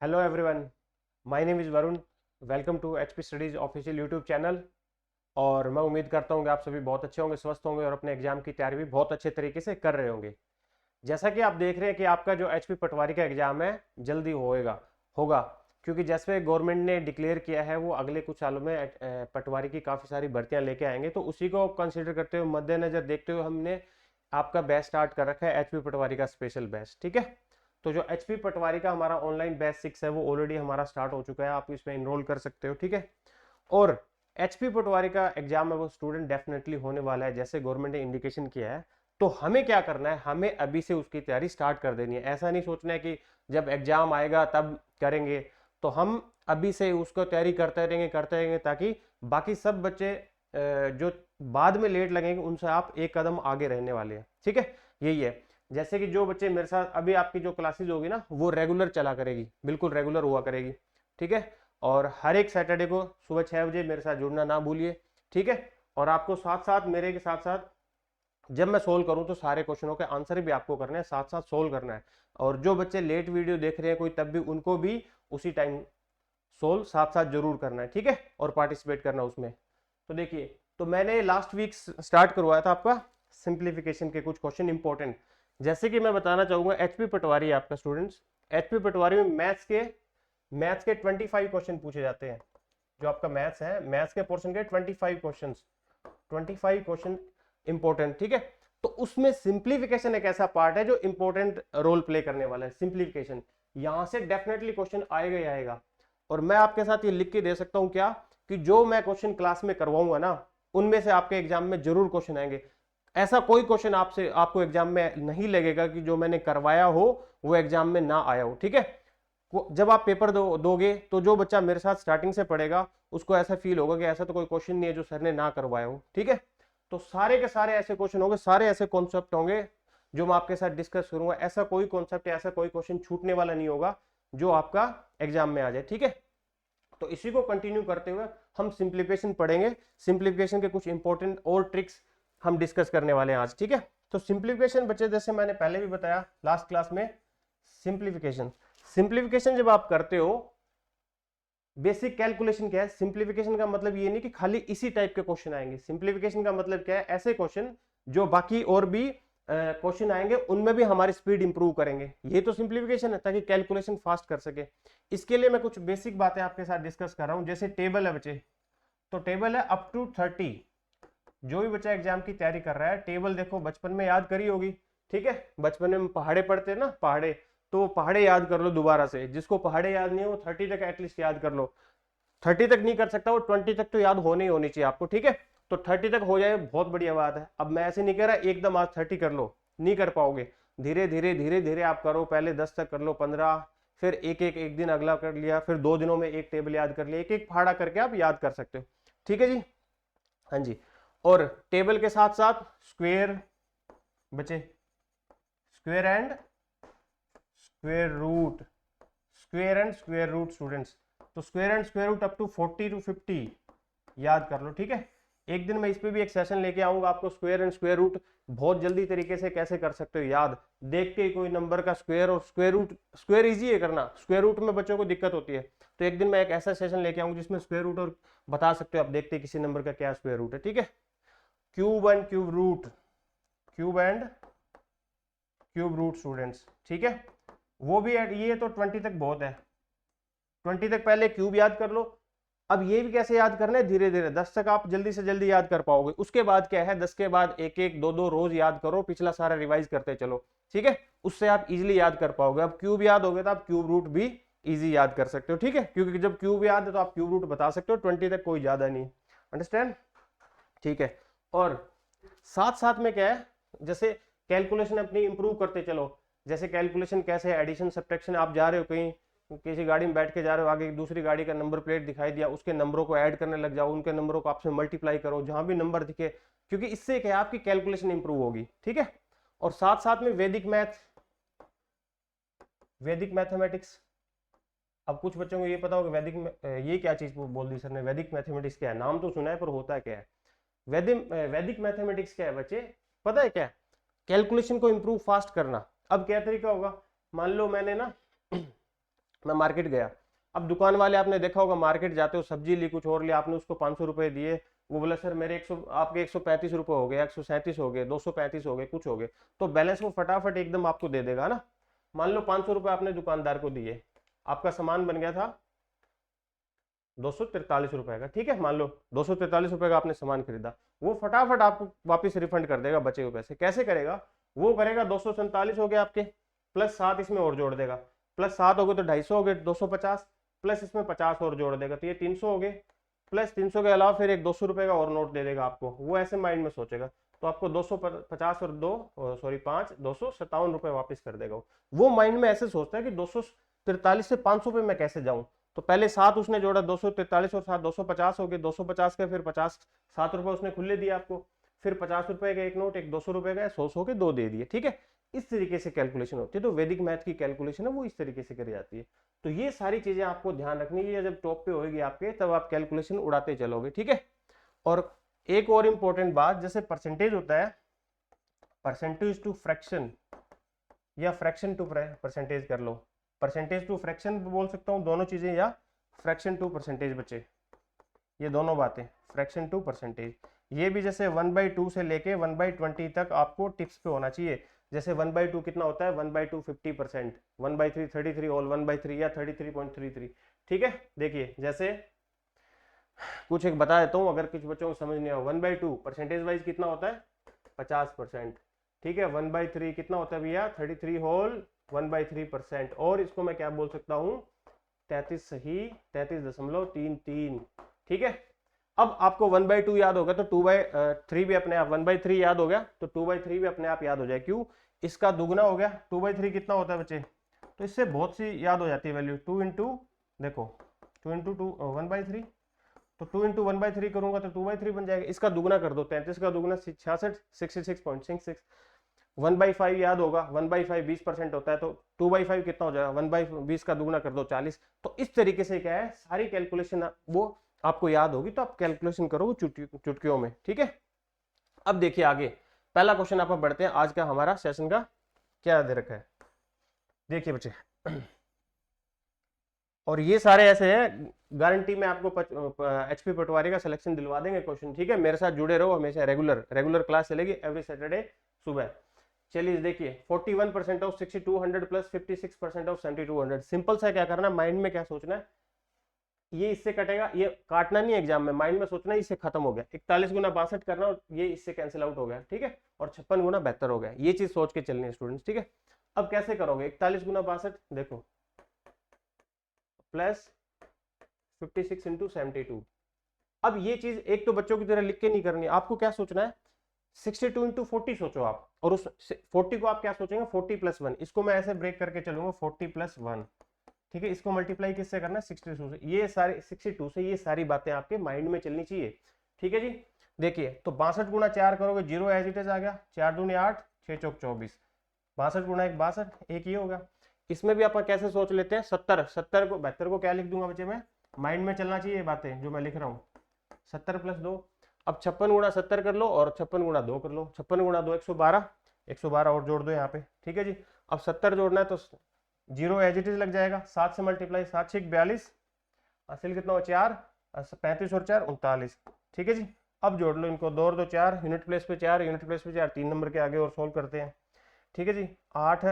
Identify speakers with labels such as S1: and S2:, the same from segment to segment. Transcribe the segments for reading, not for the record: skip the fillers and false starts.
S1: Hello everyone, my name is Varun. Welcome to HP studies official YouTube channel. और मैं उम्मीद करता हूँ कि आप सभी बहुत अच्छे होंगे, स्वस्थ होंगे और अपने एग्जाम की तैयारी भी बहुत अच्छे तरीके से कर रहे होंगे। जैसा कि आप देख रहे हैं कि आपका जो एचपी पटवारी का एग्जाम है जल्दी होएगा होगा, क्योंकि जैसे गवर्नमेंट ने डिक्लेयर किया है वो अगले कुछ सालों में पटवारी की काफ़ी सारी भर्तियां लेके आएंगे। तो उसी को कंसिडर करते हुए, मद्देनजर देखते हुए हमने आपका बैच स्टार्ट कर रखा है, एचपी पटवारी का स्पेशल बैच। ठीक है, तो जो एचपी पटवारी का हमारा ऑनलाइन बैच 6 है वो ऑलरेडी हमारा स्टार्ट हो चुका है, आप इसमें इनरोल कर सकते हो। ठीक है, और एचपी पटवारी का एग्जाम है वो स्टूडेंट डेफिनेटली होने वाला है, जैसे गवर्नमेंट ने इंडिकेशन किया है। तो हमें क्या करना है, हमें अभी से उसकी तैयारी स्टार्ट कर देनी है। ऐसा नहीं सोचना है कि जब एग्जाम आएगा तब करेंगे। तो हम अभी से उसको तैयारी करते रहेंगे ताकि बाकी सब बच्चे जो बाद में लेट लगेंगे उनसे आप एक कदम आगे रहने वाले हैं। ठीक है, यही है। जैसे कि जो बच्चे मेरे साथ अभी, आपकी जो क्लासेज होगी ना वो रेगुलर चला करेगी, बिल्कुल रेगुलर हुआ करेगी। ठीक है, और हर एक सैटरडे को सुबह 6 बजे मेरे साथ जुड़ना ना भूलिए। ठीक है, और आपको साथ साथ मेरे के साथ साथ जब मैं सोल्व करूं तो सारे क्वेश्चनों के आंसर भी आपको करने हैं, साथ साथ सोल्व करना है। और जो बच्चे लेट वीडियो देख रहे हैं कोई, तब भी उनको भी उसी टाइम सोल्व साथ साथ जरूर करना है। ठीक है, और पार्टिसिपेट करना उसमें। तो देखिए, तो मैंने लास्ट वीक स्टार्ट करवाया था आपका सिंप्लीफिकेशन के कुछ क्वेश्चन इंपॉर्टेंट। जैसे कि मैं बताना चाहूंगा, एचपी पटवारी है आपका स्टूडेंट्स। एचपी पटवारी में मैथ्स के 25 क्वेश्चन पूछे जाते हैं। जो आपका मैथ्स है, मैथ्स के पोर्शन के 25 क्वेश्चन इंपॉर्टेंट। ठीक है, तो उसमें सिंप्लीफिकेशन एक ऐसा पार्ट है जो इंपॉर्टेंट रोल प्ले करने वाला है। सिंप्लीफिकेशन यहां से डेफिनेटली क्वेश्चन आएगा ही आएगा। और मैं आपके साथ ये लिख के दे सकता हूं क्या, कि जो मैं क्वेश्चन क्लास में करवाऊंगा ना उनमें से आपके एग्जाम में जरूर क्वेश्चन आएंगे। ऐसा कोई क्वेश्चन आपसे आपको एग्जाम में नहीं लगेगा कि जो मैंने करवाया हो वो एग्जाम में ना आया हो। ठीक है, जब आप पेपर दोगे तो जो बच्चा मेरे साथ स्टार्टिंग से पढ़ेगा उसको ऐसा फील होगा कि ऐसा तो कोई क्वेश्चन नहीं है जो सर ने ना करवाया हो। ठीक है, तो सारे के सारे ऐसे क्वेश्चन होंगे, सारे ऐसे कॉन्सेप्ट होंगे जो मैं आपके साथ डिस्कस करूंगा। ऐसा कोई कॉन्सेप्ट, ऐसा कोई क्वेश्चन छूटने वाला नहीं होगा जो आपका एग्जाम में आ जाए। ठीक है, तो इसी को कंटिन्यू करते हुए हम सिंप्लीफिकेशन पढ़ेंगे। सिंप्लीफिकेशन के कुछ इंपॉर्टेंट और ट्रिक्स हम डिस्कस करने वाले हैं आज। ठीक है, तो सिंप्लीफिकेशन बच्चे, जैसे मैंने पहले भी बताया लास्ट क्लास में, सिंप्लीफिकेशन सिंप्लीफिकेशन जब आप करते हो, बेसिक कैलकुलेशन क्या है। सिंप्लीफिकेशन का मतलब ये नहीं कि खाली इसी टाइप के क्वेश्चन आएंगे। सिंप्लीफिकेशन का मतलब क्या है, ऐसे क्वेश्चन जो बाकी और भी क्वेश्चन आएंगे उनमें भी हमारी स्पीड इंप्रूव करेंगे। ये तो सिंप्लीफिकेशन है, ताकि कैलकुलेशन फास्ट कर सके। इसके लिए मैं कुछ बेसिक बातें आपके साथ डिस्कस कर रहा हूं। जैसे टेबल है बच्चे, तो टेबल है अप टू 30। जो भी बच्चा एग्जाम की तैयारी कर रहा है, टेबल देखो बचपन में याद करी होगी। ठीक है, बचपन में हम पहाड़े पढ़ते हैं ना, पहाड़े, तो पहाड़े याद कर लो दोबारा से। जिसको पहाड़े याद नहीं है वो 30 तक एटलीस्ट याद कर लो। 30 तक नहीं कर सकता वो 20 तक तो याद होनी ही होनी चाहिए आपको। ठीक है, तो 30 तक हो जाए बहुत बढ़िया बात है। अब मैं ऐसे नहीं कह रहा एकदम आज 30 कर लो, नहीं कर पाओगे। धीरे धीरे धीरे धीरे आप करो, पहले 10 तक कर लो, 15, फिर एक दिन अगला कर लिया, फिर 2 दिनों में एक टेबल याद कर लिया, एक एक पहाड़ा करके आप याद कर सकते हो। ठीक है जी, हाँ जी। और टेबल के साथ साथ स्क्वेयर बचे, square and square root, square and square root students. तो square and square root up to 40 to 50 याद कर लो। ठीक है, एक दिन मैं इस पे भी एक सेशन लेके आऊंगा आपको, स्क्वेयर एंड स्क्वेयर रूट बहुत जल्दी तरीके से कैसे कर सकते हो याद। देख के कोई नंबर का स्क्वेयर और स्क्वेयर रूट, स्क्वेयर इजी है करना, स्क्वेयर रूट में बच्चों को दिक्कत होती है। तो एक दिन मैं एक ऐसा सेशन लेके आऊंगा जिसमें स्क्वेयर रूट और बता सकते हो आप, देखते किसी नंबर का क्या स्क्वेयर रूट है। ठीक है, cube and cube root, cube and cube root students. ठीक है, वो भी ये तो 20 तक बहुत है। 20 तक पहले क्यूब याद कर लो। अब ये भी कैसे याद करना है, धीरे धीरे 10 तक आप जल्दी से जल्दी याद कर पाओगे। उसके बाद क्या है, 10 के बाद एक एक दो दो रोज याद करो, पिछला सारा रिवाइज करते चलो। ठीक है, उससे आप इजीली याद कर पाओगे। अब क्यूब याद हो गया तो आप क्यूब रूट भी इजी याद कर सकते हो। ठीक है, क्योंकि जब क्यूब याद है तो आप क्यूब रूट बता सकते हो। 20 तक कोई ज्यादा नहीं, अंडरस्टैंड। ठीक है, और साथ साथ में क्या है, जैसे कैलकुलेशन अपनी इंप्रूव करते चलो। जैसे कैलकुलेशन कैसे, एडिशन सब्ट्रैक्शन, आप जा रहे हो कहीं, किसी गाड़ी में बैठ के जा रहे हो, आगे दूसरी गाड़ी का नंबर प्लेट दिखाई दिया, उसके नंबरों को ऐड करने लग जाओ, उनके नंबरों को आपसे मल्टीप्लाई करो जहां भी नंबर दिखे, क्योंकि इससे क्या है आपकी कैलकुलेशन इंप्रूव होगी। ठीक है, और साथ साथ में वैदिक मैथ, वैदिक मैथमेटिक्स। अब कुछ बच्चों को ये पता होगा वैदिक ये क्या चीज बोल दी सर ने, वैदिक मैथमेटिक्स क्या है, नाम तो सुना है पर होता क्या है। वैदिक मैथमेटिक्स क्या है बच्चे, पता है क्या, कैलकुलेशन को इंप्रूव फास्ट करना। अब क्या तरीका होगा, मान लो मैंने ना मैं मार्केट गया, अब दुकान वाले आपने देखा होगा मार्केट जाते हो सब्जी ली कुछ और लिया, आपने उसको 500 रुपए दिए, वो बोला सर मेरे 100 आपके 135 रुपए हो गए, 137 हो गए, 235 हो गए, कुछ हो गए, तो बैलेंस वो फटाफट एकदम आपको दे देगा ना। मान लो 500 रुपए आपने दुकानदार को दिए, आपका सामान बन गया था 243 रुपए का, ठीक है, मान लो 243 रुपए का आपने सामान खरीदा, वो फटाफट आपको वापस रिफंड कर देगा बचे हुए पैसे। कैसे करेगा, वो करेगा 247 हो गए आपके, प्लस 7 इसमें और जोड़ देगा, प्लस 7 हो गए तो 250 हो गए, 250 प्लस इसमें 50 और जोड़ देगा, तो ये 300 हो गए, प्लस 300 के अलावा फिर एक 200 रुपए का और नोट दे देगा आपको, वो ऐसे माइंड में सोचेगा, तो आपको 250 और 5 257 रुपए वापस कर देगा। वो माइंड में ऐसे सोचता है कि 243 से 500 पे मैं कैसे जाऊं, तो पहले 7 उसने जोड़ा, 243 और 7 250 हो गए, 250 के फिर 7 रुपए उसने खुले दिए आपको, फिर 50 रुपए का एक नोट, एक 200 रुपए का, 100 के 2 दे दिए, ठीक है। इस तरीके से कैलकुलेशन होती है, तो वैदिक मैथ की कैलकुलेशन है वो इस तरीके से करी जाती है। तो ये सारी चीजें आपको ध्यान रखनी है, जब टॉप पे होगी आपके तब आप कैलकुलेशन उड़ाते चलोगे, ठीक है। और एक और इंपॉर्टेंट बात, जैसे परसेंटेज होता है, परसेंटेज टू फ्रैक्शन या फ्रैक्शन टू परसेंटेज कर लो, परसेंटेज टू फ्रैक्शन बोल सकता हूँ दोनों चीजें, या फ्रैक्शन टू परसेंटेज बच्चे, ये दोनों बातें, फ्रैक्शन टू परसेंटेज, ये भी जैसे 1/2 से लेके 1/20 तक आपको टिप्स पे होना चाहिए। जैसे 1/2 कितना होता है, 1/2 50%, 1/3 33 ऑल 1/3 या 33.33, ठीक है। देखिए जैसे कुछ एक बता देता हूँ, अगर कुछ बच्चों को समझ नहीं आया, 1/2 परसेंटेज वाइज कितना होता है 50%, ठीक है। 1/3 कितना होता है भैया 33 होल 1/3%, और इसको मैं क्या बोल सकता हूँ 33 सही 33.33, ठीक है। अब आपको 1/2 याद होगा तो 2/3 भी अपने आप, 1/3 याद हो गया तो 2/3 भी अपने आप याद हो जाए, क्यों, इसका दुगना हो गया। 2/3 कितना होता है बच्चे, तो इससे बहुत सी याद हो जाती है वैल्यू, 2 इंटू देखो 2 इंटू 1/3, तो 2 इंटू 1/3 करूंगा तो 2/3 बन जाएगा, इसका दुगना कर दो, 33 का दुगना 66, 66.66, 1/5 याद होगा, 1/5 20% होता है, तो 2/5 कितना हो जाएगा, 1/20 का दुगना कर दो 40। तो इस तरीके से क्या है, सारी कैलकुलेशन वो आपको याद होगी, तो आप कैलकुलेशन करो चुटकियों में, ठीक है। अब देखिए आगे पहला क्वेश्चन आप बढ़ते हैं, आज का हमारा सेशन का क्या दे रखा है, देखिए बच्चे। और ये सारे ऐसे हैं, गारंटी में आपको एचपी पटवारी का सिलेक्शन दिलवा देंगे क्वेश्चन, ठीक है। मेरे साथ जुड़े रहो हमेशा, रेगुलर क्लास चलेगी एवरी सैटरडे सुबह। चलिए देखिए 41% ऑफ 6200 प्लस 56% ऑफ 7200, सिंपल सा क्या करना, माइंड में क्या सोचना है, ये इससे कटेगा, ये काटना नहीं है एग्जाम में, माइंड में सोचना है इससे खत्म हो गया, 41 गुना 62 करना और ये इससे कैंसिल आउट हो गया, ठीक है, और 56 गुना 72 हो गया, ये चीज सोच के चलनी है स्टूडेंट्स, ठीक है। अब कैसे करोगे, 41 गुना 62 देखो प्लस 56 इंटू 72, अब ये चीज एक तो बच्चों की तरह लिख के नहीं करनी, आपको क्या सोचना है 62 इंटू 40 सोचो आप, और उस 40 को आप क्या सोचेंगे 40 प्लस 1, इसको मैं ऐसे ब्रेक करके चलूंगा 40 प्लस 1, ठीक है। इसको मल्टीप्लाई किससे करना है 62 से, ये सारी 62 से ये सारी बातें आपके माइंड में चलनी चाहिए, ठीक है जी। देखिए तो 62 गुना 4 करोगे, जीरो एज इट इज आ गया, 4 दूनी 8 6 चौक 24, 62 गुना 1 62, एक ये होगा। इसमें भी अपन कैसे सोच लेते हैं 70 को 72 को क्या लिख दूंगा बच्चे में, माइंड में चलना चाहिए बातें जो मैं लिख रहा हूँ, 70 प्लस 2, अब 56 गुना 70 कर लो और 56 गुना 2 कर लो, 56 गुना 2 112, 112 और जोड़ दो यहाँ पे, ठीक है जी। अब 70 जोड़ना है तो जीरो एज इट इज लग जाएगा, 7 से मल्टीप्लाई 7 6 42, हासिल कितना हो 4, 35 और 4 39, ठीक है जी। अब जोड़ लो इनको, 2 और 2 4, यूनिट प्लेस पे 4, यूनिट प्लेस पे 4, 3 नंबर के आगे और सोल्व करते हैं, ठीक है जी। 8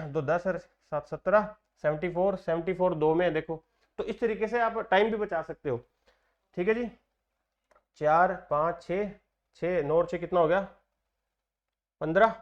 S1: 2 10 और 7 17, 74 2 में देखो, तो इस तरीके से आप टाइम भी बचा सकते हो, ठीक है जी। 4 5 6 6 9 और 6 कितना हो गया 15,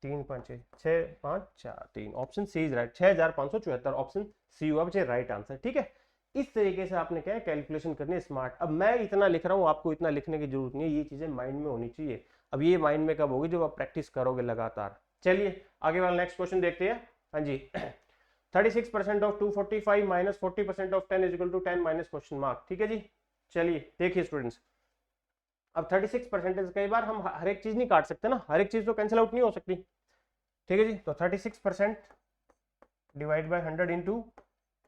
S1: 3 5 6 6 5 4 3, option C is right, 6574, option C हुआ बच्चे राइट आंसर, ठीक है। इस तरीके से आपने क्या है कैलकुलेशन करनी है स्मार्ट। अब मैं इतना लिख रहा हूँ, आपको इतना लिखने की जरूरत नहीं है, ये चीजें माइंड में होनी चाहिए। अब ये माइंड में कब होगी, जब आप प्रैक्टिस करोगे लगातार। चलिए आगे वाला नेक्स्ट क्वेश्चन देखते हैं, हाँ जी। 36% of 245 minus 40% of 10 is equal to 10 minus question mark, ठीक है जी। चलिए देखिए स्टूडेंट्स, अब 36% कई बार हम हर एक चीज नहीं काट सकते ना, हर एक चीज तो कैंसिल आउट नहीं हो सकती, ठीक है जी। तो 36% डिवाइड बाय 100 इंटू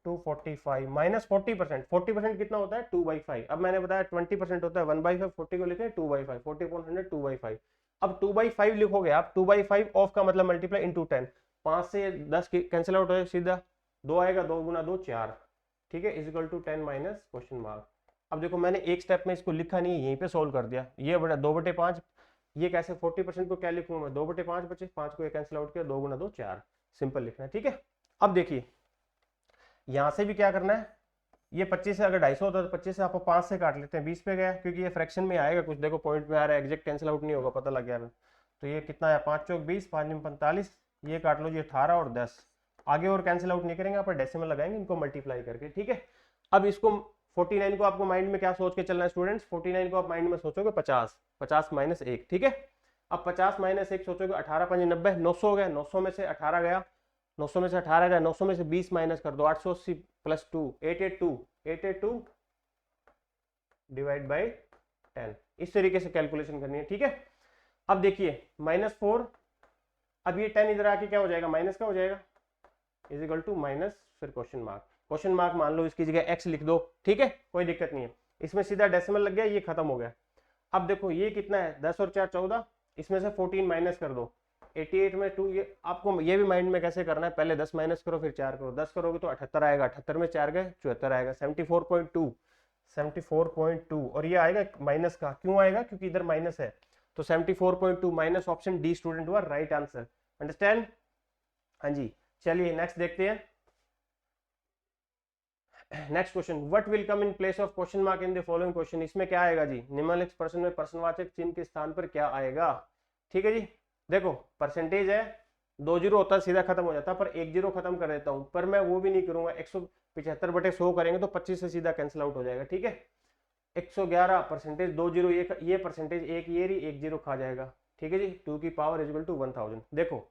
S1: 245 माइनस 40%, 40% कितना होता है 2/5, अब मैंने बताया 20% होता है 1/5, 40 को लिखे 2/5, 40/100 2/5, अब 2/5 लिखोगे आप, 2/5 ऑफ का मतलब मल्टीप्लाई इंटू 10, 5 से 10 कैंसिल आउट हो जाए सीधा, 2 आएगा, 2 गुना 2 4, ठीक है, is equal to 10 minus question mark. अब देखो मैंने एक स्टेप में इसको लिखा नहीं, यहीं पे सोल्व कर दिया। ये बड़ा 2/5, ये कैसे 40% को क्या लिखूँ मैं, 2/5 बचे, 5 को कैंसिल आउट किया, 2 गुना 2 4, सिंपल लिखना है, ठीक है। अब देखिए यहां से भी क्या करना है, ये 25 से अगर 250 होता है तो 25 से आप 5 से काट लेते हैं, 20 पे गया, क्योंकि ये फ्रैक्शन में आएगा कुछ, देखो पॉइंट में आ रहा है, एग्जैक्ट कैंसिल आउट नहीं होगा, पता लग गया। तो ये कितना है, 5 चौक 20, 5 में 45, ये काट लो, ये 18 और 10, आगे और कैंसिल आउट नहीं करेंगे, आप डेसिमल लगाएंगे इनको मल्टीप्लाई करके, ठीक है। अब इसको 49 को आपको माइंड में क्या सोच के चलना है स्टूडेंट्स, 49 को आप माइंड में सोचोगे 50, 50 माइनस 1, ठीक है। अब 50 माइनस 1 सोचोगे, 18 5 90, 900 हो गया, 900 में से 18 गया, 900 में से 18 गया, 900 में से 20 माइनस कर दो, 880 प्लस 2, 882 डिवाइड बाई 10, इस तरीके से कैलकुलेशन करनी है, ठीक है। अब देखिए -4, अब ये 10 इधर आके क्या हो जाएगा, माइनस का हो जाएगा, इजिकल टू माइनस फिर क्वेश्चन मार्क, क्वेश्चन मार्क मान लो, इसकी जगह x लिख दो, ठीक है, कोई दिक्कत नहीं है, इसमें सीधा डेसिमल लग गया, ये खत्म हो गया। अब देखो ये कितना है, 10 और 4 14, इसमें से 14 माइनस कर दो, 88 में 2, ये आपको ये भी माइंड में कैसे करना है, पहले 10 माइनस करो फिर 4 करो, 10 करोगे तो 78 आएगा, 78 में 4 गए 74 आएगा, 74.2, 74.2, और ये आएगा माइनस का, क्यों आएगा, क्योंकि इधर माइनस है, तो 74.2 माइनस, ऑप्शन डी स्टूडेंट हुआ राइट आंसर, अंडरस्टैंड। हाँ जी, चलिए नेक्स्ट देखते हैं। Next question, what will come in place of question mark in the following question, इसमें क्या आएगा जी, निम्नलिखित प्रश्न में प्रश्नवाचक चिन्ह के स्थान पर क्या आएगा, ठीक है जी। देखो परसेंटेज है, 2 जीरो होता सीधा खत्म हो जाता, पर 1 जीरो खत्म कर देता हूं, पर मैं वो भी नहीं करूंगा, 175/100 करेंगे तो 25 से सीधा कैंसिल आउट हो जाएगा, ठीक है। 111 परसेंटेज 2 जीरो, ये परसेंटेज एक ये रही, 1 जीरो खा जाएगा, ठीक है जी, 2 की पावर इक्वल टू 1000। देखो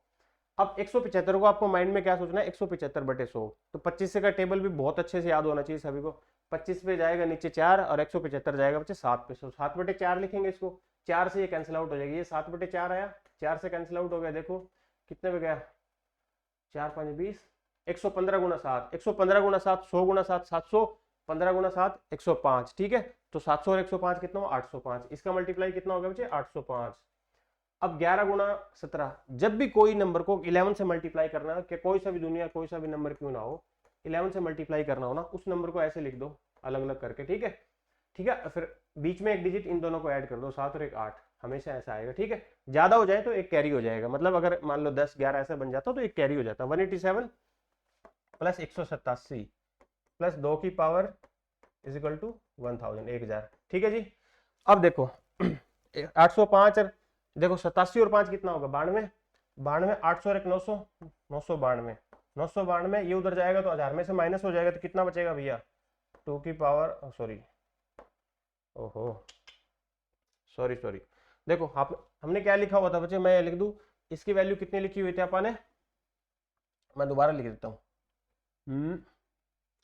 S1: अब 175 को आपको माइंड में क्या सोचना है, 175/100, तो 25 का टेबल भी बहुत अच्छे से याद होना चाहिए सभी को। 25 पे जाएगा नीचे 4 और 175 जाएगा बच्चे 7 पे, 7/4 लिखेंगे इसको, 4 से ये कैंसिल आउट हो जाएगी, ये 7/4 आया, 4 से कैंसिल आउट हो गया, देखो कितने पे गया, 4 5 20, 115 गुना 7, 115 गुना 7, 100 गुना 7 700, 15 गुना 7 105, ठीक है। तो 700 और 105 कितना हो, 805, इसका मल्टीप्लाई कितना होगा बच्चे, 805। अब 11 गुना 17, जब भी कोई नंबर को 11 से मल्टीप्लाई करना है, कि कोई सा भी दुनिया कोई सा भी नंबर क्यों ना हो, 11 से मल्टीप्लाई करना हो ना, उस नंबर को ऐसे लिख दो अलग अलग करके, ठीक है, ठीक है, फिर बीच में एक डिजिट इन दोनों को ऐड कर दो, 7 और 1 8, हमेशा ऐसा आएगा, ठीक है। ज्यादा हो जाए तो एक कैरी हो जाएगा, मतलब अगर मान लो 10 11 ऐसा बन जाता तो एक कैरी हो जाता, 187 प्लस 187 प्लस 2 की पावर इज इक्वल टू 1000, 1000, ठीक है जी। अब देखो 805 और देखो 87 और 5 कितना होगा, 92, 92 800 और 1 900, 992, 992, ये उधर जाएगा तो 1000 में से माइनस हो जाएगा, तो कितना बचेगा भैया, 2 की पावर सॉरी, ओहो सॉरी सॉरी, देखो आप हमने क्या लिखा हुआ था बच्चे, मैं लिख दूं, इसकी वैल्यू कितनी लिखी हुई थी अपन ने, मैं दोबारा लिख देता हूँ,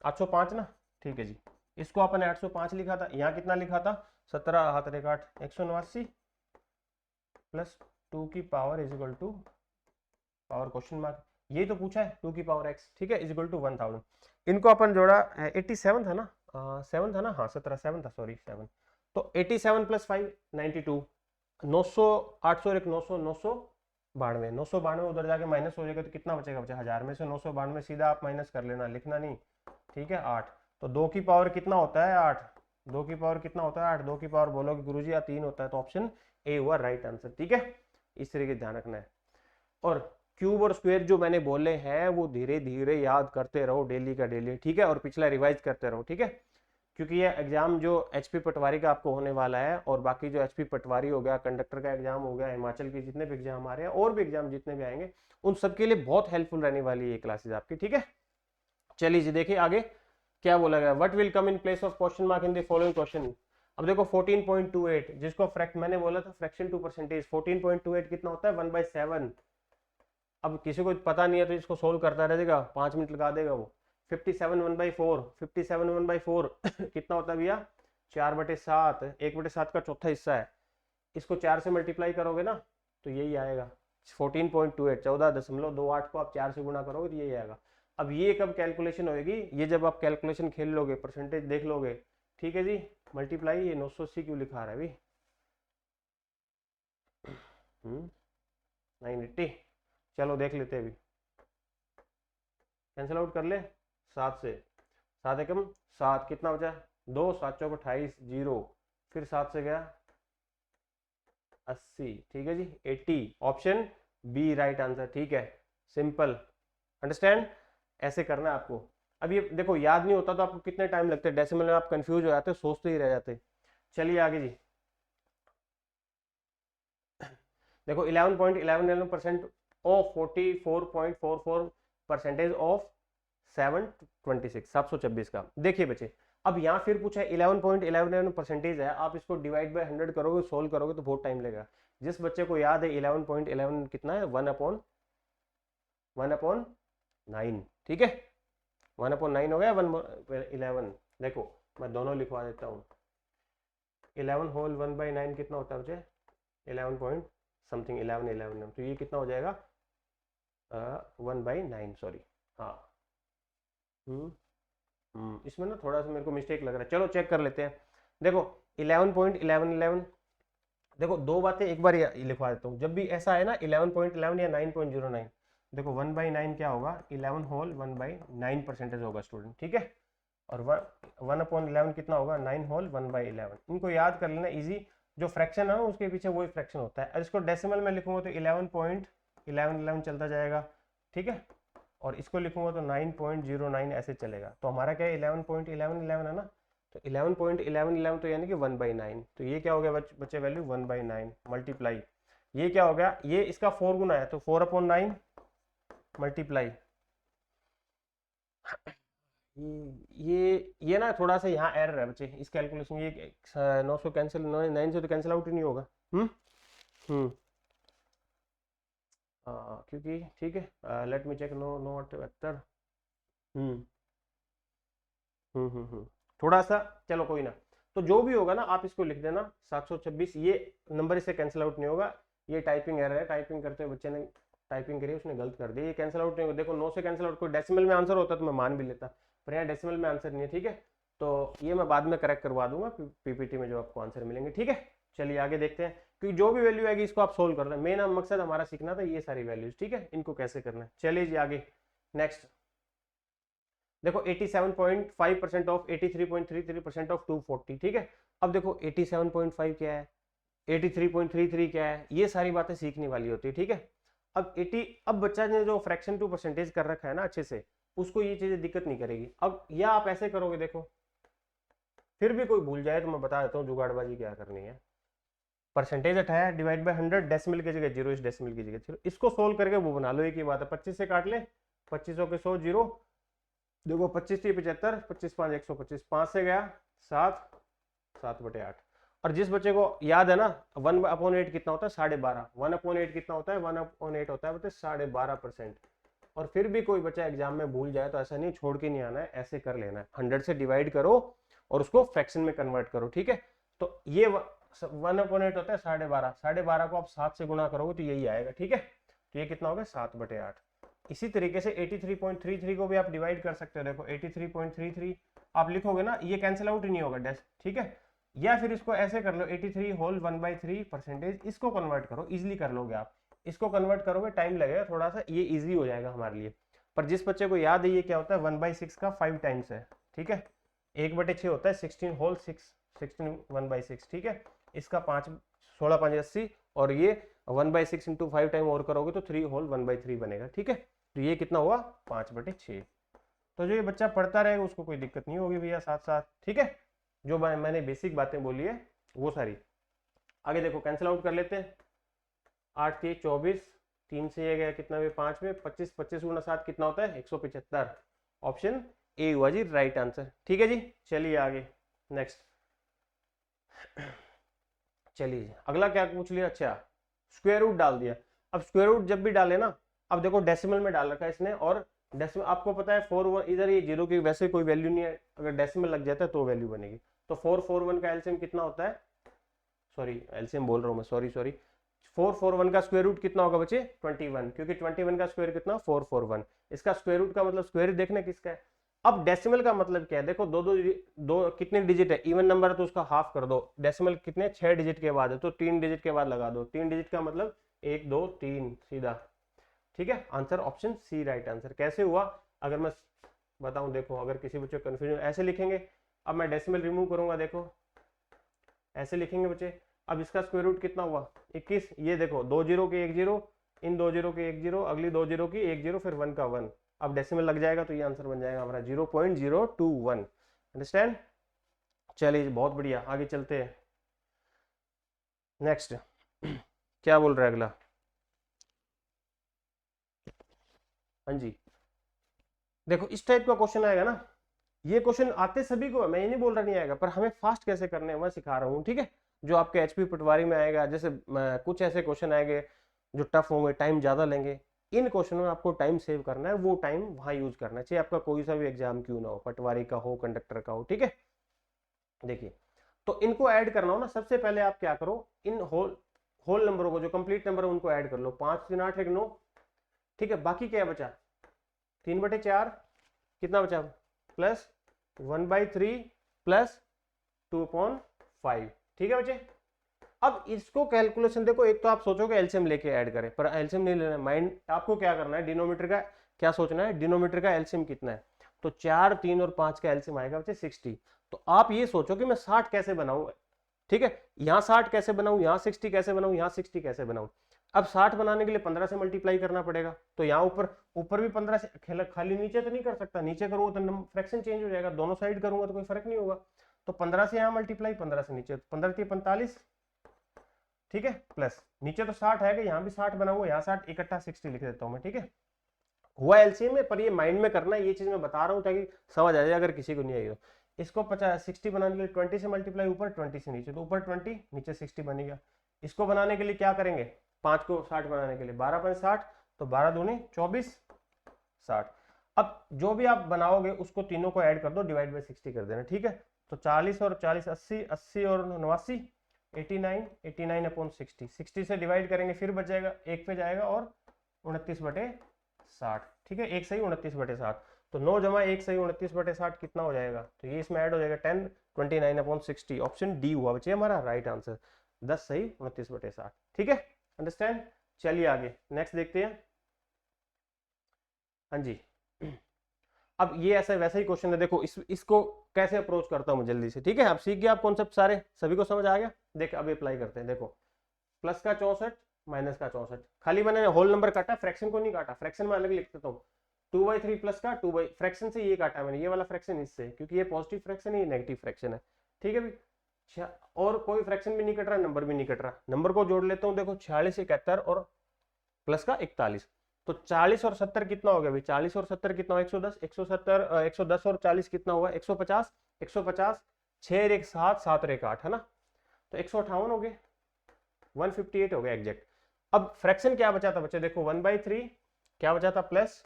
S1: 805 ना, ठीक है जी, इसको अपन ने 805 लिखा था, यहाँ कितना लिखा था, 17 हाथ रेखा 8 189 प्लस 2 की power is equal to power question mark, यही तो पूछा है, 2 की पावर x, ठीक है, इज इक्वल टू 1000, इनको अपन जोड़ा, 87 था ना, 7 था ना, हाँ 17 7 था, सॉरी 7, तो 87 प्लस 5 92, 900 800 एक 900 992, 992 उधर जाके माइनस हो जाएगा तो कितना बचेगा बच्चा, 1000 में से 992 सीधा आप माइनस कर लेना, लिखना नहीं, ठीक है 8, तो 2 की पावर कितना होता है 8, 2 की पावर कितना होता है 8, 2 की पावर बोलोगे गुरुजी या 3 होता है, तो ऑप्शन ए हुआ राइट आंसर, ठीक है, इस तरीके से ध्यान रखना है। और क्यूब और स्क्वायर जो मैंने बोले हैं वो धीरे धीरे याद करते रहो, डेली का डेली, ठीक है, और पिछला रिवाइज करते रहो, ठीक है, क्योंकि ये एग्जाम जो एचपी पटवारी का आपको होने वाला है, और बाकी जो एचपी पटवारी हो गया, कंडक्टर का एग्जाम हो गया, हिमाचल के जितने भी एग्जाम आ रहे हैं और भी एग्जाम जितने भी आएंगे, उन सबके लिए बहुत हेल्पफुल रहने वाली है ये क्लासेज आपकी, ठीक है। चलिए जी देखिए आगे क्या बोला गया, what will come in place of question mark in the following question. अब देखो 14.28, जिसको मैंने बोला था फ्रैक्शन टू परसेंटेज, 14.28 कितना होता है 1/7। अब किसी को पता नहीं है तो इसको सोल्व करता रहेगा, 5 मिनट लगा देगा वो। 57 1/4, 57 1/4 कितना होता है भैया, 4/7, 1/7 का चौथा हिस्सा है, इसको 4 से मल्टीप्लाई करोगे ना तो यही आएगा 14.28, 14.28 को आप 4 से गुणा करोगे तो यही आएगा। अब ये कब कैलकुलेशन होगी, ये जब आप कैलकुलेशन खेल लोगे, परसेंटेज देख लोगे, ठीक है जी। मल्टीप्लाई ये 980 क्यों लिखा रहा है अभी, 980, चलो देख लेते हैं अभी, कैंसिल आउट कर ले, 7 से, 7 एकम 7, कितना बचा 2, 7 चौक 28, 0, फिर 7 से गया 80, ठीक है जी 80, ऑप्शन बी राइट आंसर, ठीक है, सिंपल, अंडरस्टैंड, ऐसे करना है आपको। अब ये देखो याद नहीं होता तो आपको कितने टाइम लगते हैं, डेसिमल में आप कंफ्यूज हो जाते, सोचते ही रह जाते। चलिए आगे जी, देखो 11.11% ऑफ 44.44 परसेंटेज ऑफ 726 का। देखिए बच्चे, अब यहाँ फिर पूछा है 11.11 परसेंटेज है, आप इसको डिवाइड बाय 100 करोगे, सोल्व करोगे तो बहुत टाइम लगेगा। जिस बच्चे को याद है 11.11 कितना है, 1/9, ठीक है, 1/9 हो गया, 1/11। देखो मैं दोनों लिखवा देता हूँ, 11 होल 1/9 कितना होता है मुझे, 11 पॉइंट समथिंग, 11 तो ये कितना हो जाएगा 1/9, सॉरी, हाँ। इसमें ना थोड़ा सा मेरे को मिस्टेक लग रहा है, चलो चेक कर लेते हैं। देखो 11.11, देखो दो बातें एक बार लिखवा देता हूँ, जब भी ऐसा है ना 11.11 या 9.09, देखो 1/9 क्या होगा, 11 होल 1/9 परसेंटेज होगा स्टूडेंट, ठीक है, और 1/11 कितना होगा, 9 होल 1/11। इनको याद कर लेना इजी, जो फ्रैक्शन है ना उसके पीछे वही फ्रैक्शन होता है। इसको डेसिमल में लिखूंगा तो 11.11 चलता जाएगा, ठीक है, और इसको लिखूंगा तो 9.09 ऐसे चलेगा। तो हमारा क्या है 11.11 है ना, तो 11.11 तो यानी कि 1/9, तो ये क्या हो गया बच्चे वैल्यू 1/9 मल्टीप्लाई, ये क्या हो गया, ये इसका 4 गुना है तो 4/9 मल्टीप्लाई, ये ना थोड़ा सा यहाँ एरर है बच्चे इस कैलकुलेशन, ये 900 कैंसिल, 9 से तो कैंसिल आउट ही नहीं होगा। हम्म क्योंकि ठीक है, let me check, no not vector. Hmm थोड़ा सा, चलो कोई ना, तो जो भी होगा ना आप इसको लिख देना 726, ये नंबर इससे कैंसिल आउट नहीं होगा, ये टाइपिंग एरर है, टाइपिंग करते हुए बच्चे ने टाइपिंग करी उसने गलत कर दी, ये कैंसिल आउट नहीं होगा। देखो 9 से कैंसिल आउट, कोई डेसिमल में आंसर होता तो मैं मान भी लेता, पर यहाँ डेसिमल में आंसर नहीं है, ठीक है, तो ये मैं बाद में करेक्ट करवा दूंगा पीपीटी में जो आपको आंसर मिलेंगे, ठीक है। चलिए आगे देखते हैं, क्योंकि जो भी वैल्यू आएगी इसको आप सोल्व कर रहे हैं, मेन मकसद हमारा सीखना था ये सारी वैल्यूज, ठीक है, इनको कैसे करना है। चलिए जी आगे नेक्स्ट, देखो 87.5% ऑफ 83.33% ऑफ 240, ठीक है। अब देखो 87.5 क्या है, 83.33 क्या है, ये सारी बातें सीखने वाली होती है, ठीक है। अब बच्चा ने जो फ्रैक्शन टू परसेंटेज कर रखा है ना अच्छे से, उसको ये चीजें दिक्कत नहीं करेगी। अब या आप ऐसे करोगे, देखो फिर भी कोई भूल जाए तो मैं बता देता हूँ जुगाड़बाजी क्या करनी है। परसेंटेज हटाया, डिवाइड बाय 100, डेसिमल की जगह 0, इस डेसिमल की जगह 0, इसको सोल्व करके वो बना लो, एक ही बात है, 25 से काट ले, 25 के 100, 0, देखो 25 थी 75, 25 5 125, 5 से गया 7, 7/8। और जिस बच्चे को याद है ना 1/8 कितना होता है, 12.5, 1/8 कितना होता है, 1/8 होता है बच्चे 12.5%। और फिर भी कोई बच्चा एग्जाम में भूल जाए तो ऐसा नहीं, छोड़ के नहीं आना है, ऐसे कर लेना है, 100 से डिवाइड करो और उसको फ्रैक्शन में कन्वर्ट करो, ठीक है। तो ये 1/8 होता है 12.5, 12.5 को आप 7 से गुणा करोगे तो यही आएगा, ठीक है, तो ये कितना होगा 7/8। इसी तरीके से 83.33 को भी आप डिवाइड कर सकते हो, देखो 83.33 आप लिखोगे ना, ये कैंसिल आउट ही नहीं होगा, ठीक है। या फिर इसको ऐसे कर लो 83 होल 1/3 परसेंटेज, इसको कन्वर्ट करो, इजिली कर लोगे आप, इसको कन्वर्ट करोगे टाइम लगेगा थोड़ा सा, ये इजी हो जाएगा हमारे लिए। पर जिस बच्चे को याद है ये क्या होता है 1/6 का 5 टाइम्स है, ठीक है, 1/6 होता है 16 होल 6, 16 1/6, ठीक है, इसका 5, 16 5 80, और ये 1/6 इंटू 5 टाइम और करोगे तो 3 होल 1/3 बनेगा, ठीक है। तो ये कितना हुआ 5/6। तो जो ये बच्चा पढ़ता रहेगा उसको कोई दिक्कत नहीं होगी भैया, साथ साथ, ठीक है, जो मैंने बेसिक बातें बोली है वो सारी। आगे देखो कैंसिल आउट कर लेते हैं, 8 के 24, 3 से ये गया कितना भी 5 में 25, 25 गुना 7 कितना होता है 175, ऑप्शन ए हुआ जी राइट आंसर, ठीक है जी। चलिए आगे नेक्स्ट, चलिए अगला क्या पूछ लिया, अच्छा स्क्वायर रूट डाल दिया। अब स्क्वायर रूट जब भी डाले ना, अब देखो डेसिमल में डाल रखा है इसने, और डेसिमल आपको पता है 4 इधर ये 0 की वैसे कोई वैल्यू नहीं है, अगर डेसिमल लग जाता है तो वैल्यू बनेगी। तो 441 का एलसीएम कितना होता है, सॉरी एलसीएम बोल रहा हूँ मैं, सॉरी 441 का स्क्वायर रूट कितना होगा बच्चे 21, क्योंकि 21 का स्क्वायर कितना 441, इसका स्क्वायर रूट का मतलब स्क्वायर देखना किसका है। अब डेसिमल का मतलब क्या है, देखो दो कितने डिजिट है, इवन नंबर है तो उसका हाफ कर दो, डेसिमल कितने 6 डिजिट के बाद है तो 3 डिजिट के बाद लगा दो, 3 डिजिट का मतलब 1 2 3 सीधा, ठीक है, answer option C right answer. कैसे हुआ, अगर मैं बताऊं, देखो अगर किसी बच्चे को कन्फ्यूजन, ऐसे लिखेंगे, अब मैं डेसिमल रिमूव करूंगा, देखो ऐसे लिखेंगे बच्चे। अब इसका स्क्वायर रूट कितना हुआ 21, ये देखो 2 जीरो के 1 जीरो, इन 2 जीरो के 1 जीरो, अगली 2 जीरो की 1 जीरो, फिर 1 का 1, अब डेसिमल लग जाएगा तो ये आंसर बन जाएगा हमारा 0.021। अंडरस्टैंड? चलिए बहुत बढ़िया, आगे चलते हैं। नेक्स्ट क्या बोल रहा है अगला? हाँ जी, देखो इस टाइप का क्वेश्चन आएगा ना, ये क्वेश्चन आते सभी को, मैं ये नहीं बोल रहा नहीं आएगा, पर हमें फास्ट कैसे करने हैं मैं सिखा रहा हूँ, ठीक है? जो आपके एचपी पटवारी में आएगा, जैसे कुछ ऐसे क्वेश्चन आएंगे जो टफ होंगे, टाइम ज्यादा लेंगे, इन क्वेश्चन में आपको टाइम सेव करना है, वो टाइम वहां यूज करना चाहिए, आपका कोई सा भी एग्जाम क्यों ना हो, पटवारी का हो, कंडक्टर का हो, ठीक है? देखिए, तो इनको ऐड करना हो ना, सबसे पहले आप क्या करो, इन होल होल नंबरों को, जो कंप्लीट नंबर है उनको ऐड कर लो, 5 3 8 1 9, ठीक है? बाकी क्या बचा, 3/4, कितना बचा, प्लस 1/3 प्लस 2/5, ठीक है बच्चे? अब इसको कैलकुलेशन देखो, एक तो आप सोचोगे एलसीएम लेके ऐड करें, पर एलसीएम नहीं लेना, माइंड आपको क्या करना है, डिनोमीटर का क्या सोचना है, डिनोमीटर का एलसीएम कितना है, तो 4 3 और 5 का एलसीएम आएगा बच्चे 60। तो आप ये सोचो कि मैं 60 कैसे बनाऊं, ठीक है? यहां 60 कैसे बनाऊं, यहां 60 कैसे बनाऊं, यहां 60 कैसे बनाऊं? अब 60 बनाने के लिए 15 से मल्टीप्लाई करना पड़ेगा, तो यहाँ ऊपर ऊपर भी 15 से, खाली नीचे तो नहीं कर सकता, नीचे करूंगा तो फ्रैक्शन चेंज हो जाएगा, दोनों साइड करूंगा तो कोई फर्क नहीं होगा, तो 15 से यहाँ मल्टीप्लाई, 15 से नीचे, 15 3 45, ठीक है? प्लस नीचे तो 60 है, यहाँ भी 60 बना हुआ, यहाँ 60, इकट्ठा 60 लिख देता हूँ मैं, ठीक है? हुआ एलसीएम में, पर ये माइंड में करना है, ये चीज मैं बता रहा हूँ ताकि समझ आ जाए अगर किसी को नहीं आई तो। इसको 60 बनाने के लिए 20 से मल्टीप्लाई, ऊपर 20 से नीचे, तो ऊपर 20 नीचे 60 बनेगा। इसको बनाने के लिए क्या करेंगे, 5 को 60 बनाने के लिए 12 5 60, तो 12 दूनी 24 60। अब जो भी आप बनाओगे उसको तीनों को ऐड कर दो, डिवाइड बाई 60 कर देना, ठीक है? तो 40 और 40 80, 80 और 89 89, 89 अपॉन 60, 60 से डिवाइड करेंगे, फिर बच जाएगा, एक पे जाएगा और 29/60, ठीक है? एक सही 29/60, तो 9 जमा 1 सही 29/60 कितना हो जाएगा, तो ये इसमें ऐड हो जाएगा 10, 29/60, ऑप्शन डी हुआ बच्चे हमारा राइट आंसर, 10 सही 29/60, ठीक है? अंडरस्टैंड? चलिए आगे नेक्स्ट देखते हैं। हाँ जी, अब ये ऐसा वैसा ही क्वेश्चन है, देखो इसको कैसे अप्रोच करता हूँ जल्दी से, ठीक है? आप सीख गए, आप कॉन्सेप्ट सारे सभी को समझ आ गया? देख अब अप्लाई करते हैं, देखो प्लस का 64 माइनस का 64, खाली मैंने होल नंबर काटा, फ्रैक्शन को नहीं काटा, फ्रैक्शन में अलग लिख देता हूँ, 2/3 प्लस का 2 फ्रैक्शन से ये काटा मैंने, ये वाला फ्रैक्शन इससे, क्योंकि ये पॉजिटिव फ्रैक्शन है, ये नेगेटिव फ्रैक्शन है, ठीक है भी? और कोई फ्रैक्शन भी नहीं कट रहा, नंबर भी नहीं कट रहा, नंबर को जोड़ लेता हूँ, देखो 46 71 और प्लस का 41, तो 40 और 70 कितना हो गया भाई, 40 और 70 कितना हुआ, 110, 170 110 और 40 कितना हुआ, 150, 150, 6 और 1 7, 7 और 1 8, है ना? तो 158 हो गए, 158 हो गया एग्जैक्ट। अब फ्रैक्शन क्या बचा था बच्चे, देखो 1/3 क्या बचा था, प्लस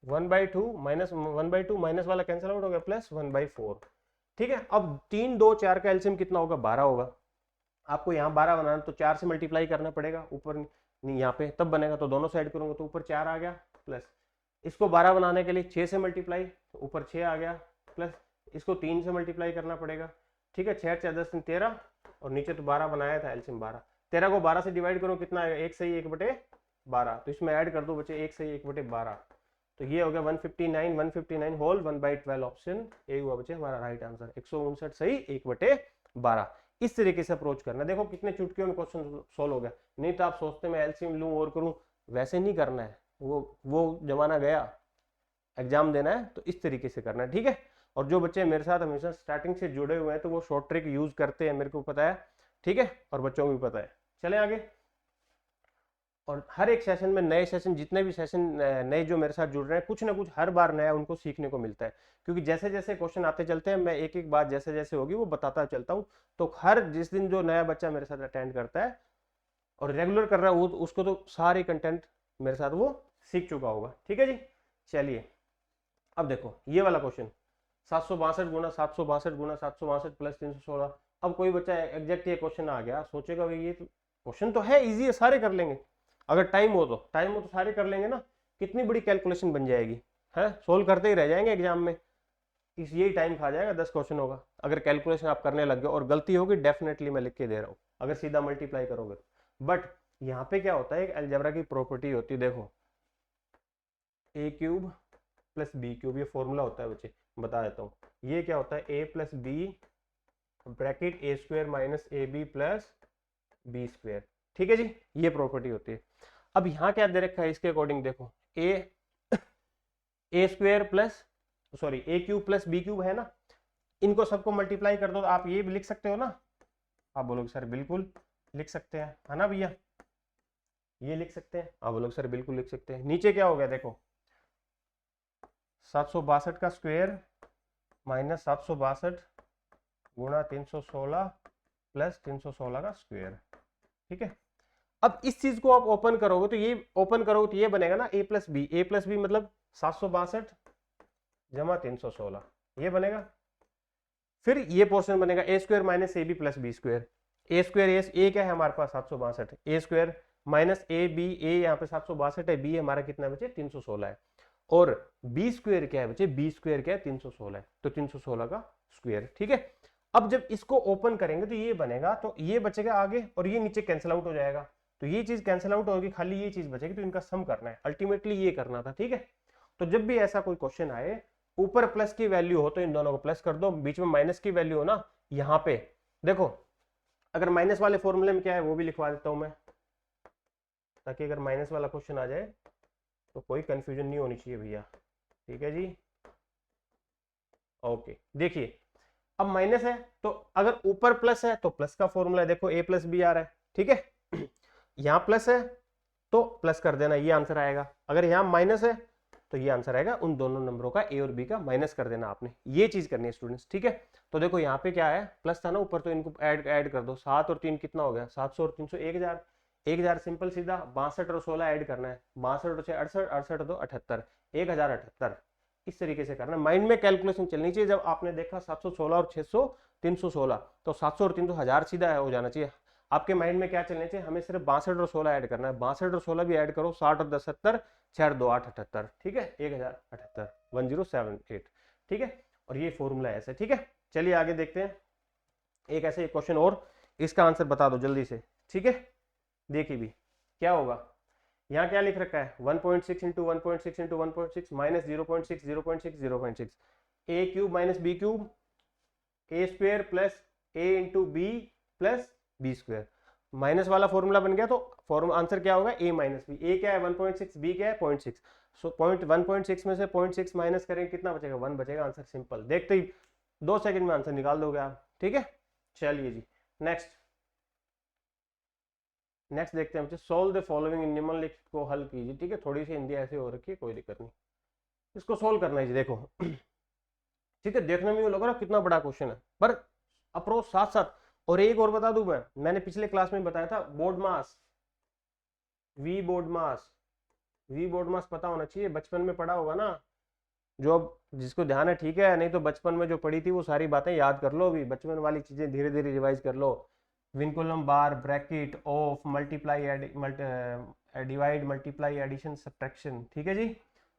S1: 1/2 माइनस 1/2, माइनस वाला कैंसिल आउट हो गया, प्लस 1/4, ठीक है? अब 3 2 4 का एलसीएम कितना होगा, 12 होगा, आपको यहाँ 12 बनाना तो 4 से मल्टीप्लाई करना पड़ेगा, ऊपर नहीं यहाँ पे, तब बनेगा, तो दोनों साइड करूंगा तो ऊपर 4 आ गया, प्लस इसको 12 बनाने के लिए 6 से मल्टीप्लाई, तो ऊपर 6 आ गया, प्लस इसको 3 से मल्टीप्लाई करना पड़ेगा, ठीक है? 6 4 10 13, और नीचे तो 12 बनाया था एलसीएम 12, 13 को 12 से डिवाइड करो कितना आएगा, 1 सही 1/12, तो इसमें ऐड कर दो बच्चे 1 सही 1/12, तो ये हो गया 159, 159 होल 1/12, ऑप्शन ए हुआ बच्चे हमारा राइट आंसर, 159 सही 1/12। इस तरीके से अप्रोच करना, देखो कितने चुटकियों में क्वेश्चन सोल्व हो गया, नहीं तो आप सोचते मैं एलसीएम लूं और करूं, वैसे नहीं करना है, वो जमाना गया, एग्जाम देना है तो इस तरीके से करना है, ठीक है? और जो बच्चे मेरे साथ हमेशा स्टार्टिंग से जुड़े हुए हैं तो वो शॉर्ट ट्रिक यूज करते हैं, मेरे को पता है, ठीक है? और बच्चों को भी पता है। चले आगे, और हर एक सेशन में, नए सेशन जितने भी सेशन नए जो मेरे साथ जुड़ रहे हैं, कुछ ना कुछ हर बार नया उनको सीखने को मिलता है, क्योंकि जैसे जैसे क्वेश्चन आते चलते हैं, मैं एक एक बात जैसे जैसे होगी वो बताता चलता हूँ, तो हर जिस दिन जो नया बच्चा मेरे साथ अटेंड करता है और रेगुलर कर रहा है, वो उसको तो सारे कंटेंट मेरे साथ वो सीख चुका होगा, ठीक है जी? चलिए अब देखो ये वाला क्वेश्चन, 762 गुना 762 गुना 762 प्लस 316, अब कोई बच्चा एग्जैक्ट ये क्वेश्चन आ गया, सोचेगा भाई ये क्वेश्चन तो है इजी है, सारे कर लेंगे, अगर टाइम हो तो सारे कर लेंगे ना, कितनी बड़ी कैलकुलेशन बन जाएगी, है? सोल्व करते ही रह जाएंगे एग्जाम में, इस यही टाइम खा जाएगा, 10 क्वेश्चन होगा, अगर कैलकुलेशन आप करने लग गए, और गलती होगी डेफिनेटली मैं लिख के दे रहा हूँ, अगर सीधा मल्टीप्लाई करोगे। बट यहाँ पे क्या होता है, एक अलजेब्रा की प्रॉपर्टी होती है, देखो a³ प्लस बी क्यूब, ये फॉर्मूला होता है बच्चे, बता देता हूँ। ये क्या होता है, a plus b bracket a square minus a b plus b square, ठीक है जी, ये प्रॉपर्टी होती है। अब यहाँ क्या दे रखा है इसके अकॉर्डिंग, देखो ए स्क्वायर प्लस सॉरी ए क्यूब प्लस बी क्यूब है ना, इनको सबको मल्टीप्लाई कर दो तो आप ये भी लिख सकते हो ना। आप बोलोगे सर बिल्कुल लिख सकते हैं, है ना भैया, ये लिख सकते हैं। आप बोलोगे सर बिल्कुल लिख सकते हैं। नीचे क्या हो गया देखो, 762 का स्क्वायर माइनस 762 गुणा 316 प्लस 316 का स्क्वायर, ठीक है। अब इस चीज को आप ओपन करोगे तो ये ओपन करोगे तो ये बनेगा ना ए प्लस बी मतलब 762 जमा 316, ये बनेगा। फिर ये पोर्शन बनेगा a square minus a b plus b square, a square a क्या है हमारे पास 762, a square minus a b, a यहाँ पे 762 है, बी हमारा कितना बचे 316 है, और बी स्क्वायर क्या है बचे, बी स्क्वायर क्या है 316 है, तो 316 का स्क्वायर, ठीक है। अब जब इसको ओपन करेंगे तो ये बनेगा, तो ये बचेगा आगे और ये नीचे कैंसिल आउट हो जाएगा, तो ये चीज कैंसिल आउट होगी, खाली ये चीज बचेगी, तो इनका सम करना है, अल्टीमेटली ये करना था, ठीक है। तो जब भी ऐसा कोई क्वेश्चन आए, ऊपर प्लस की वैल्यू हो तो इन दोनों को प्लस कर दो, बीच में माइनस की वैल्यू हो ना, यहाँ पे देखो अगर माइनस वाले फॉर्मूले में क्या है वो भी लिखवा देता हूं मैं, ताकि अगर माइनस वाला क्वेश्चन आ जाए तो कोई कंफ्यूजन नहीं होनी चाहिए भैया, ठीक है जी। ओके, देखिए अब माइनस है तो अगर ऊपर प्लस है तो प्लस का फॉर्मूला है, देखो ए प्लस बी आ रहा है, ठीक है। यहां प्लस है तो प्लस कर देना, ये आंसर आएगा। अगर यहां माइनस है तो ये आंसर आएगा, उन दोनों नंबरों का ए और बी का माइनस कर देना आपने, ये चीज करनी है स्टूडेंट्स, ठीक है। तो देखो यहाँ पे क्या है, प्लस था ना ऊपर, तो इनको ऐड कर दो, 7 और 3 कितना हो गया, 700 और 300 1000, 1000 सिंपल सीधा, 62 और 16 ऐड करना है, 62 और 6 68, 68 तो 78, 1078, इस तरीके से करना। माइंड में कैलकुलेशन चलनी चाहिए, जब आपने देखा 716 और 600 316, तो 700 और 300 1000 सीधा हो जाना चाहिए। आपके माइंड में क्या चलना चाहिए, हमें सिर्फ 62 और 16 ऐड करना है, 62 और 16 भी ऐड करो, 60 और 10 70, 6 और 2 8 78, ठीक है, 1078 1078, ठीक है। और ये फॉर्मूला ऐसे, ठीक है। चलिए आगे देखते हैं, एक ऐसे क्वेश्चन और, इसका आंसर बता दो जल्दी से, ठीक है। देखिए भी क्या होगा, यहाँ क्या लिख रखा है, 1.6 into 1.6 into 1.6 minus 0.6 0.6 0.6, a cube minus b cube, a square plus a into b plus b square, minus वाला फॉर्मूला बन गया, तो फॉर्मूला आंसर क्या होगा, ए माइनस बी, ए क्या है 1.6, बी क्या है 0.6, सो 1.6 में से 0.6 माइनस करेंगे कितना बचेगा, 1 बचेगा, आंसर सिंपल, देखते ही 2 सेकंड में आंसर निकाल दोगे आप, ठीक है। चलिए जी नेक्स्ट देखते हैं बच्चे, सोल्व द फॉलोइंग, निम्नलिखित को हल कीजिए, ठीक है। थोड़ी सी हिंदी ऐसे हो रखी है, कोई दिक्कत नहीं, इसको सोल्व करना है जी, देखो ठीक है, देखने में लग रहा है कितना बड़ा क्वेश्चन है, पर अप्रोच साथ साथ। और एक और बता दूं मैंने पिछले क्लास में बताया था, बोर्ड मास, वी बोर्ड मास पता होना चाहिए, बचपन में पढ़ा होगा ना, जो जिसको ध्यान है ठीक है, नहीं तो बचपन में जो पढ़ी थी वो सारी बातें याद कर लो, अभी बचपन वाली चीजें धीरे धीरे रिवाइज कर लो। Vinculum bar, bracket, of, multiply, divide, multiply, addition, subtraction, ठीक है जी।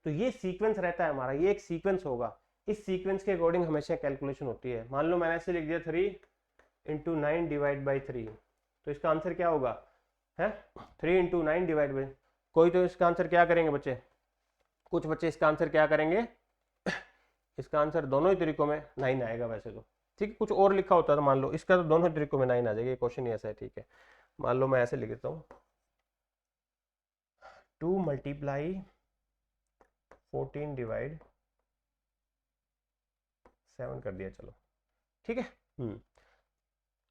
S1: तो ये सीक्वेंस रहता है हमारा, ये एक सीक्वेंस होगा, इस सीक्वेंस के अकॉर्डिंग हमेशा कैलकुलेशन होती है। मान लो मैंने ऐसे लिख दिया 3 इंटू 9 डिवाइड बाई 3, तो इसका आंसर क्या होगा, है 3 इंटू 9 डिवाइड बाई, कोई तो इसका आंसर क्या करेंगे बच्चे, कुछ बच्चे इसका आंसर क्या करेंगे, इसका आंसर दोनों ही तरीकों में 9 आएगा वैसे तो, ठीक है। कुछ और लिखा होता है तो मान लो इसका तो दोनों ही तरीकों में 9 आ जाएगा, ये क्वेश्चन ही ऐसा है, ठीक है। मान लो मैं ऐसे लिख देता हूँ, 2 मल्टीप्लाई 14 डिवाइड 7 कर दिया, चलो ठीक है।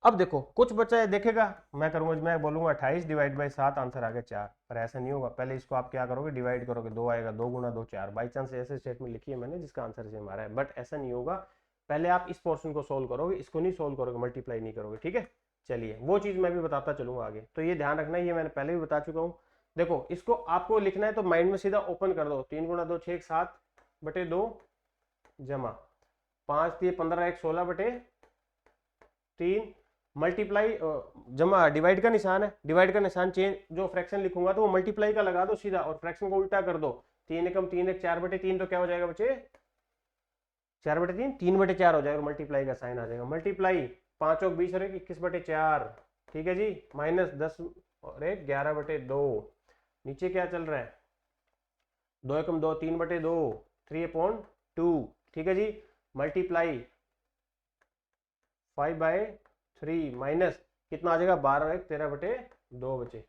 S1: अब देखो कुछ बच्चा देखेगा, मैं करूंगा, मैं बोलूंगा 28 डिवाइड बाई 7, आंसर आ गया 4, पर ऐसा नहीं होगा, पहले इसको आप क्या करोगे, डिवाइड करोगे, 2 आएगा, 2 गुना 2 4, बाई चांस ऐसे स्टेटमेंट लिखी है मैंने जिसका आंसर सेम आ रहा है, बट ऐसा नहीं होगा, पहले आप इस पोर्शन को सोल्व करोगे, इसको नहीं सोल्व करोगे, मल्टीप्लाई नहीं करोगे, ठीक है। चलिए वो चीज मैं भी बताता चलूंगा आगे, तो ये ध्यान रखना, ये मैंने पहले भी बता चुका हूँ। देखो इसको आपको लिखना है तो माइंड में सीधा ओपन कर दो, 3 गुना 2 6 7 बटे 2 जमा 5 दिए 15 1 16 बटे 3, मल्टीप्लाई जमा डिवाइड का निशान है, डिवाइड का निशान चेंज, जो फ्रैक्शन लिखूंगा तो वो मल्टीप्लाई का लगा दो सीधा, और फ्रैक्शन को उल्टा कर दो, 3 एकम 3 1 4 बटे 3, तो क्या हो जाएगा बच्चे 4 बटे 3 3 बटे 4 हो जाएगा, मल्टीप्लाई का साइन आ जाएगा, मल्टीप्लाई 5 और 20 और 21 बटे 4, ठीक है जी, माइनस 10 और 1 11 बटे 2, नीचे क्या चल रहा है, 2 एकम 2 3 बटे 2, 3/2, ठीक है जी, मल्टीप्लाई 5/3 माइनस कितना आ जाएगा 12 और 1 13/2 बचे,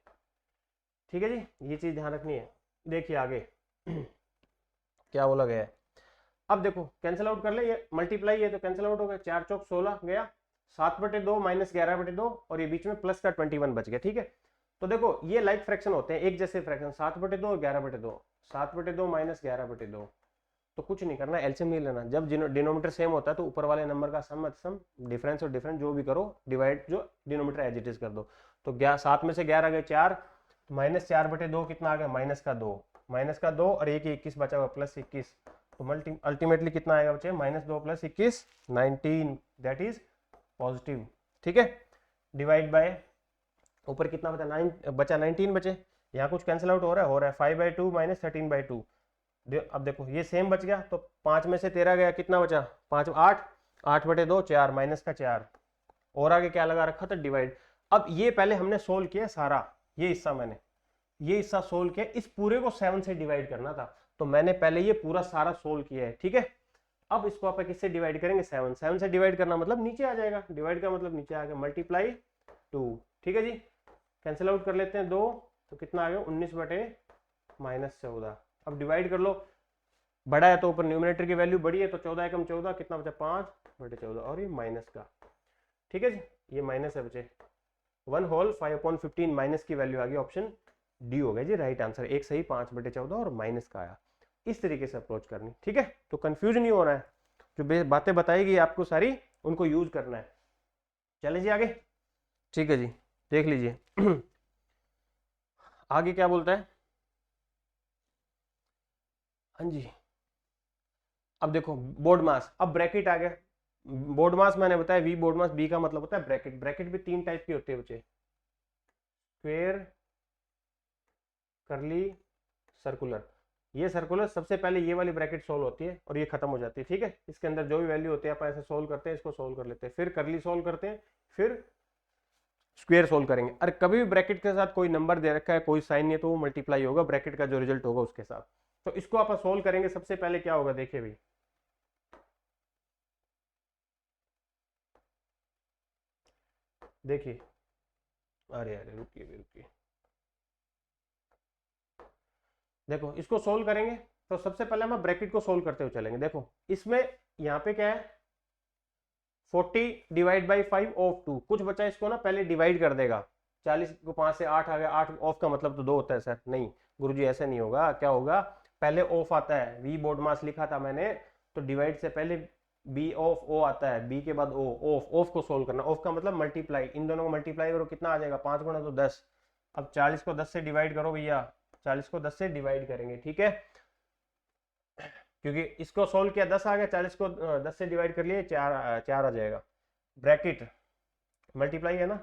S1: ठीक है जी, ये चीज ध्यान रखनी है। देखिए आगे क्या बोला गया है। अब देखो कैंसिल आउट कर ले, ये मल्टीप्लाई है तो कैंसिल आउट हो गया, 4 चौक 16 गया, 7/2 माइनस 11/2 और ये बीच में प्लस का 21 बच गया, ठीक है। तो देखो ये लाइक फ्रैक्शन होते हैं, एक जैसे फ्रैक्शन, 7/2 और 11/2, 7/2 माइनस 11/2, तो कुछ नहीं करना, एलसीएम नहीं लेना। जब डिनोमीटर सेम होता है तो ऊपर वाले नंबर का सम डिफरेंस और डिफरेंस जो भी करो, डिवाइड जो डिनोमीटर एज इट इज कर दो। तो 7 में से 11 गए 4, तो माइनस 4/2 कितना आ गया, -2 और 1 21 बचा हुआ +21, तो अल्टीमेटली कितना आएगा बच्चे, -2 + 21 19, दैट इज पॉजिटिव, ठीक है। डिवाइड बाय ऊपर कितना बचा 9 बचा 19 बचे, यहाँ कुछ कैंसिल आउट हो रहा है 5/2 माइनस 13/2। अब देखो ये सेम बच गया, तो 5 में से 13 गया, कितना बचा 5 8, 8/2 4 माइनस का 4, और आगे क्या लगा रखा था डिवाइड। अब ये पहले हमने सोल्व किया सारा, ये हिस्सा सोल्व किया, इस पूरे को 7 से डिवाइड करना था, तो मैंने पहले ये पूरा सारा सोल्व किया है, ठीक है। अब इसको आप किससे डिवाइड करेंगे, 7 से डिवाइड करना मतलब नीचे आ जाएगा, डिवाइड का मतलब नीचे आ गया, मल्टीप्लाई 2, ठीक है जी। कैंसिल आउट कर लेते हैं 2, तो कितना आ गया 19/-14। अब डिवाइड कर लो, बड़ा है तो ऊपर न्यूमरेटर की वैल्यू बड़ी है, तो 14 एकम 14 कितना बचा 5/14, और ये माइनस का, ठीक है जी, ये माइनस है बचे 1 होल 5/15 माइनस की वैल्यू आ गई, ऑप्शन डी हो गया जी राइट आंसर, एक सही 5/14 और माइनस का आया। इस तरीके से अप्रोच करनी, ठीक है, तो कंफ्यूज नहीं होना है, जो बातें बताएगी आपको सारी उनको यूज करना है। चले जी आगे, ठीक है जी, देख लीजिए आगे क्या बोलता है। हाँ जी, अब देखो बोर्ड मास, अब ब्रैकेट आ गया, बोर्ड मास मैंने बताया वी बोर्ड मास, बी का मतलब होता है ब्रैकेट, ब्रैकेट भी 3 टाइप की होती है बच्चे, स्क्वायर, करली, सर्कुलर। ये सर्कुलर सबसे पहले ये वाली ब्रैकेट सोल्व होती है और ये खत्म हो जाती है, ठीक है, इसके अंदर जो भी वैल्यू होती है आप ऐसे सोल्व करते हैं, इसको सोल्व कर लेते हैं, फिर करली सोल्व करते हैं, फिर स्क्वायर सोल्व करेंगे। अरे कभी भी ब्रैकेट के साथ कोई नंबर दे रखा है, कोई साइन नहीं है, तो वो मल्टीप्लाई होगा ब्रैकेट का जो रिजल्ट होगा उसके साथ। तो इसको आप सोल्व करेंगे, सबसे पहले क्या होगा देखिए भाई, देखिए, अरे अरे रुकिए, देखो इसको सोल्व करेंगे, तो सबसे पहले हम ब्रैकेट को सोल्व करते हुए चलेंगे। देखो इसमें यहाँ पे क्या है 40/5 ऑफ 2, कुछ बच्चा इसको ना पहले डिवाइड कर देगा, 40 को 5 से 8 आ गया, 8 ऑफ का मतलब तो 2 होता है सर, नहीं गुरुजी ऐसे नहीं होगा, क्या होगा पहले ऑफ आता है, वी बोर्ड मास लिखा था मैंने, तो डिवाइड से पहले बी ऑफ ओ आता है, बी के बाद ओ, ऑफ को सोल्व करना, ऑफ का मतलब मल्टीप्लाई, इन दोनों को मल्टीप्लाई करो कितना आ जाएगा 5 गुना तो 10। अब 40 को 10 से डिवाइड करो भैया, 40 को 10 से डिवाइड करेंगे, ठीक है, क्योंकि इसको सोल्व किया 10 आ गया, 40 को 10 से डिवाइड कर लिए 4 आ जाएगा, ब्रैकेट मल्टीप्लाई है ना,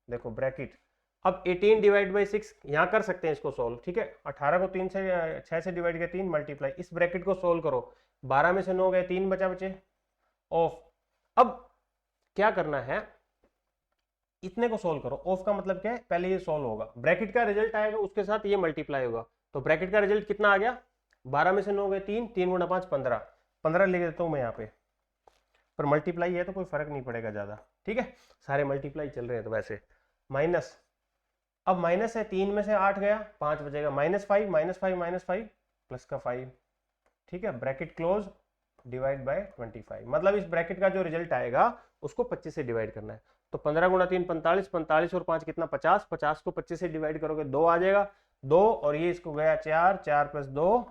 S1: देखो ब्रैकेट। अब 18/6 यहाँ कर सकते हैं इसको सोल्व, ठीक है, 18 को 3 से 6 से डिवाइड किया 3 मल्टीप्लाई, इस ब्रैकेट को सोल्व करो, 12 में से 9 गए 3 बचे ऑफ। अब क्या करना है, इतने को सोल्व करो, ऑफ का मतलब क्या है पहले ये सोल्व होगा, ब्रैकेट का रिजल्ट आएगा उसके साथ ये मल्टीप्लाई होगा, तो ब्रैकेट का रिजल्ट कितना आ गया 12 में से 9 गए 3, 3 गुना 5 15 लिख देता हूं मैं यहाँ पे, पर मल्टीप्लाई है तो कोई फर्क नहीं पड़ेगा ज्यादा, ठीक है, सारे मल्टीप्लाई चल रहे हैं तो वैसे माइनस। अब माइनस है 3 में से 8 गया 5 बचेगा, -5 प्लस का 5, ठीक है, ब्रैकेट क्लोज, डिवाइड बाय 25, मतलब इस ब्रैकेट का जो रिजल्ट आएगा उसको 25 से डिवाइड करना है, तो 15 गुना 3 45, 45 और 5 कितना 50, 50 को 25 से डिवाइड करोगे 2 आ जाएगा, 2 और ये इसको गया 4, 4 + 2,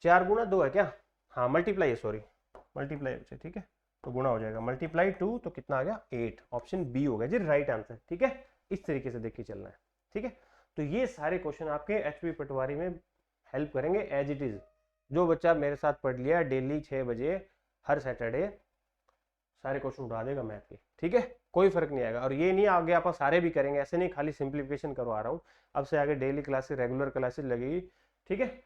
S1: 4 गुना 2 है क्या, हाँ मल्टीप्लाई है, सॉरी मल्टीप्लाई है, ठीक है, तो गुना हो जाएगा, मल्टीप्लाई 2 तो कितना आ गया 8, ऑप्शन बी हो गया जी राइट आंसर, ठीक है, इस तरीके से देखिए चलना है, ठीक है। तो ये सारे क्वेश्चन आपके एचपी पटवारी में हेल्प करेंगे एज इट इज, जो बच्चा मेरे साथ पढ़ लिया डेली 6 बजे हर सैटरडे सारे क्वेश्चन उठा देगा मैथ के, ठीक है, कोई फर्क नहीं आएगा, और ये नहीं आगे आप सारे भी करेंगे, ऐसे नहीं खाली सिंप्लीफिकेशन करवा रहा हूँ, अब से आगे डेली क्लासेस रेगुलर क्लासेस लगेगी, ठीक है,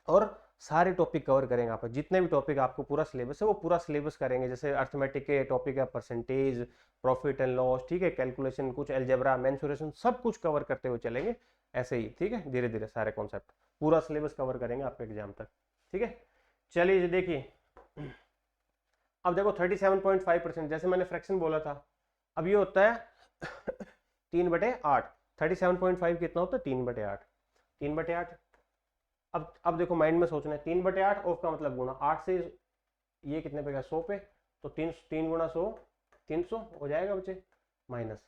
S1: और सारे टॉपिक कवर करेंगे आप, जितने भी टॉपिक आपको पूरा सिलेबस है वो पूरा सिलेबस करेंगे, जैसे अर्थमेटिक के टॉपिक है परसेंटेज, प्रॉफिट एंड लॉस, ठीक है, कैलकुलेशन, कुछ एल्जेब्रा, मेंसुरेशन, सब कुछ कवर करते हुए चलेंगे ऐसे ही, ठीक है, धीरे धीरे सारे कॉन्सेप्ट पूरा सिलेबस कवर करेंगे आपके एग्जाम तक। ठीक है, चलिए देखिए अब देखो 37.5%, जैसे मैंने फ्रैक्शन बोला था, अब ये होता है 3/8। 37.5 कितना होता है? 3/8। 3/8। अब देखो माइंड में सोचना है, 3/8 ऑफ का मतलब गुणा 8 से, ये कितने पे गया? 100 पे, तो 3 गुणा 100 300 हो जाएगा बच्चे, माइनस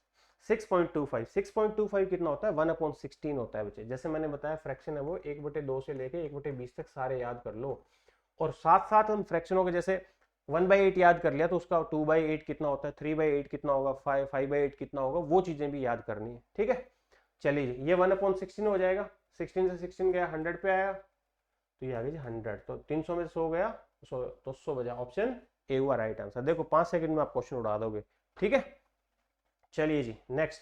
S1: 6.25। 6.25 कितना होता है? 1/16 होता है बच्चे। जैसे मैंने बताया फ्रैक्शन है वो 1/2 से लेके 1/20 तक सारे याद कर लो, और साथ साथ हम फ्रैक्शनों के जैसे 1/8 याद कर लिया तो उसका 2/8 कितना होता है, 3/8 कितना होगा, 5/8 कितना होगा, वो चीजें भी याद करनी है। ठीक है, चलिए ये 1/16 हो जाएगा, 16 से 16 गया 100 पे आया, तो ये आ गया 100, तो 300 में से 100 गया, 100 तो 100 बजा। ऑप्शन ए हुआ राइट आंसर। देखो 5 सेकंड में आप क्वेश्चन उड़ा दोगे। ठीक है, चलिए जी नेक्स्ट।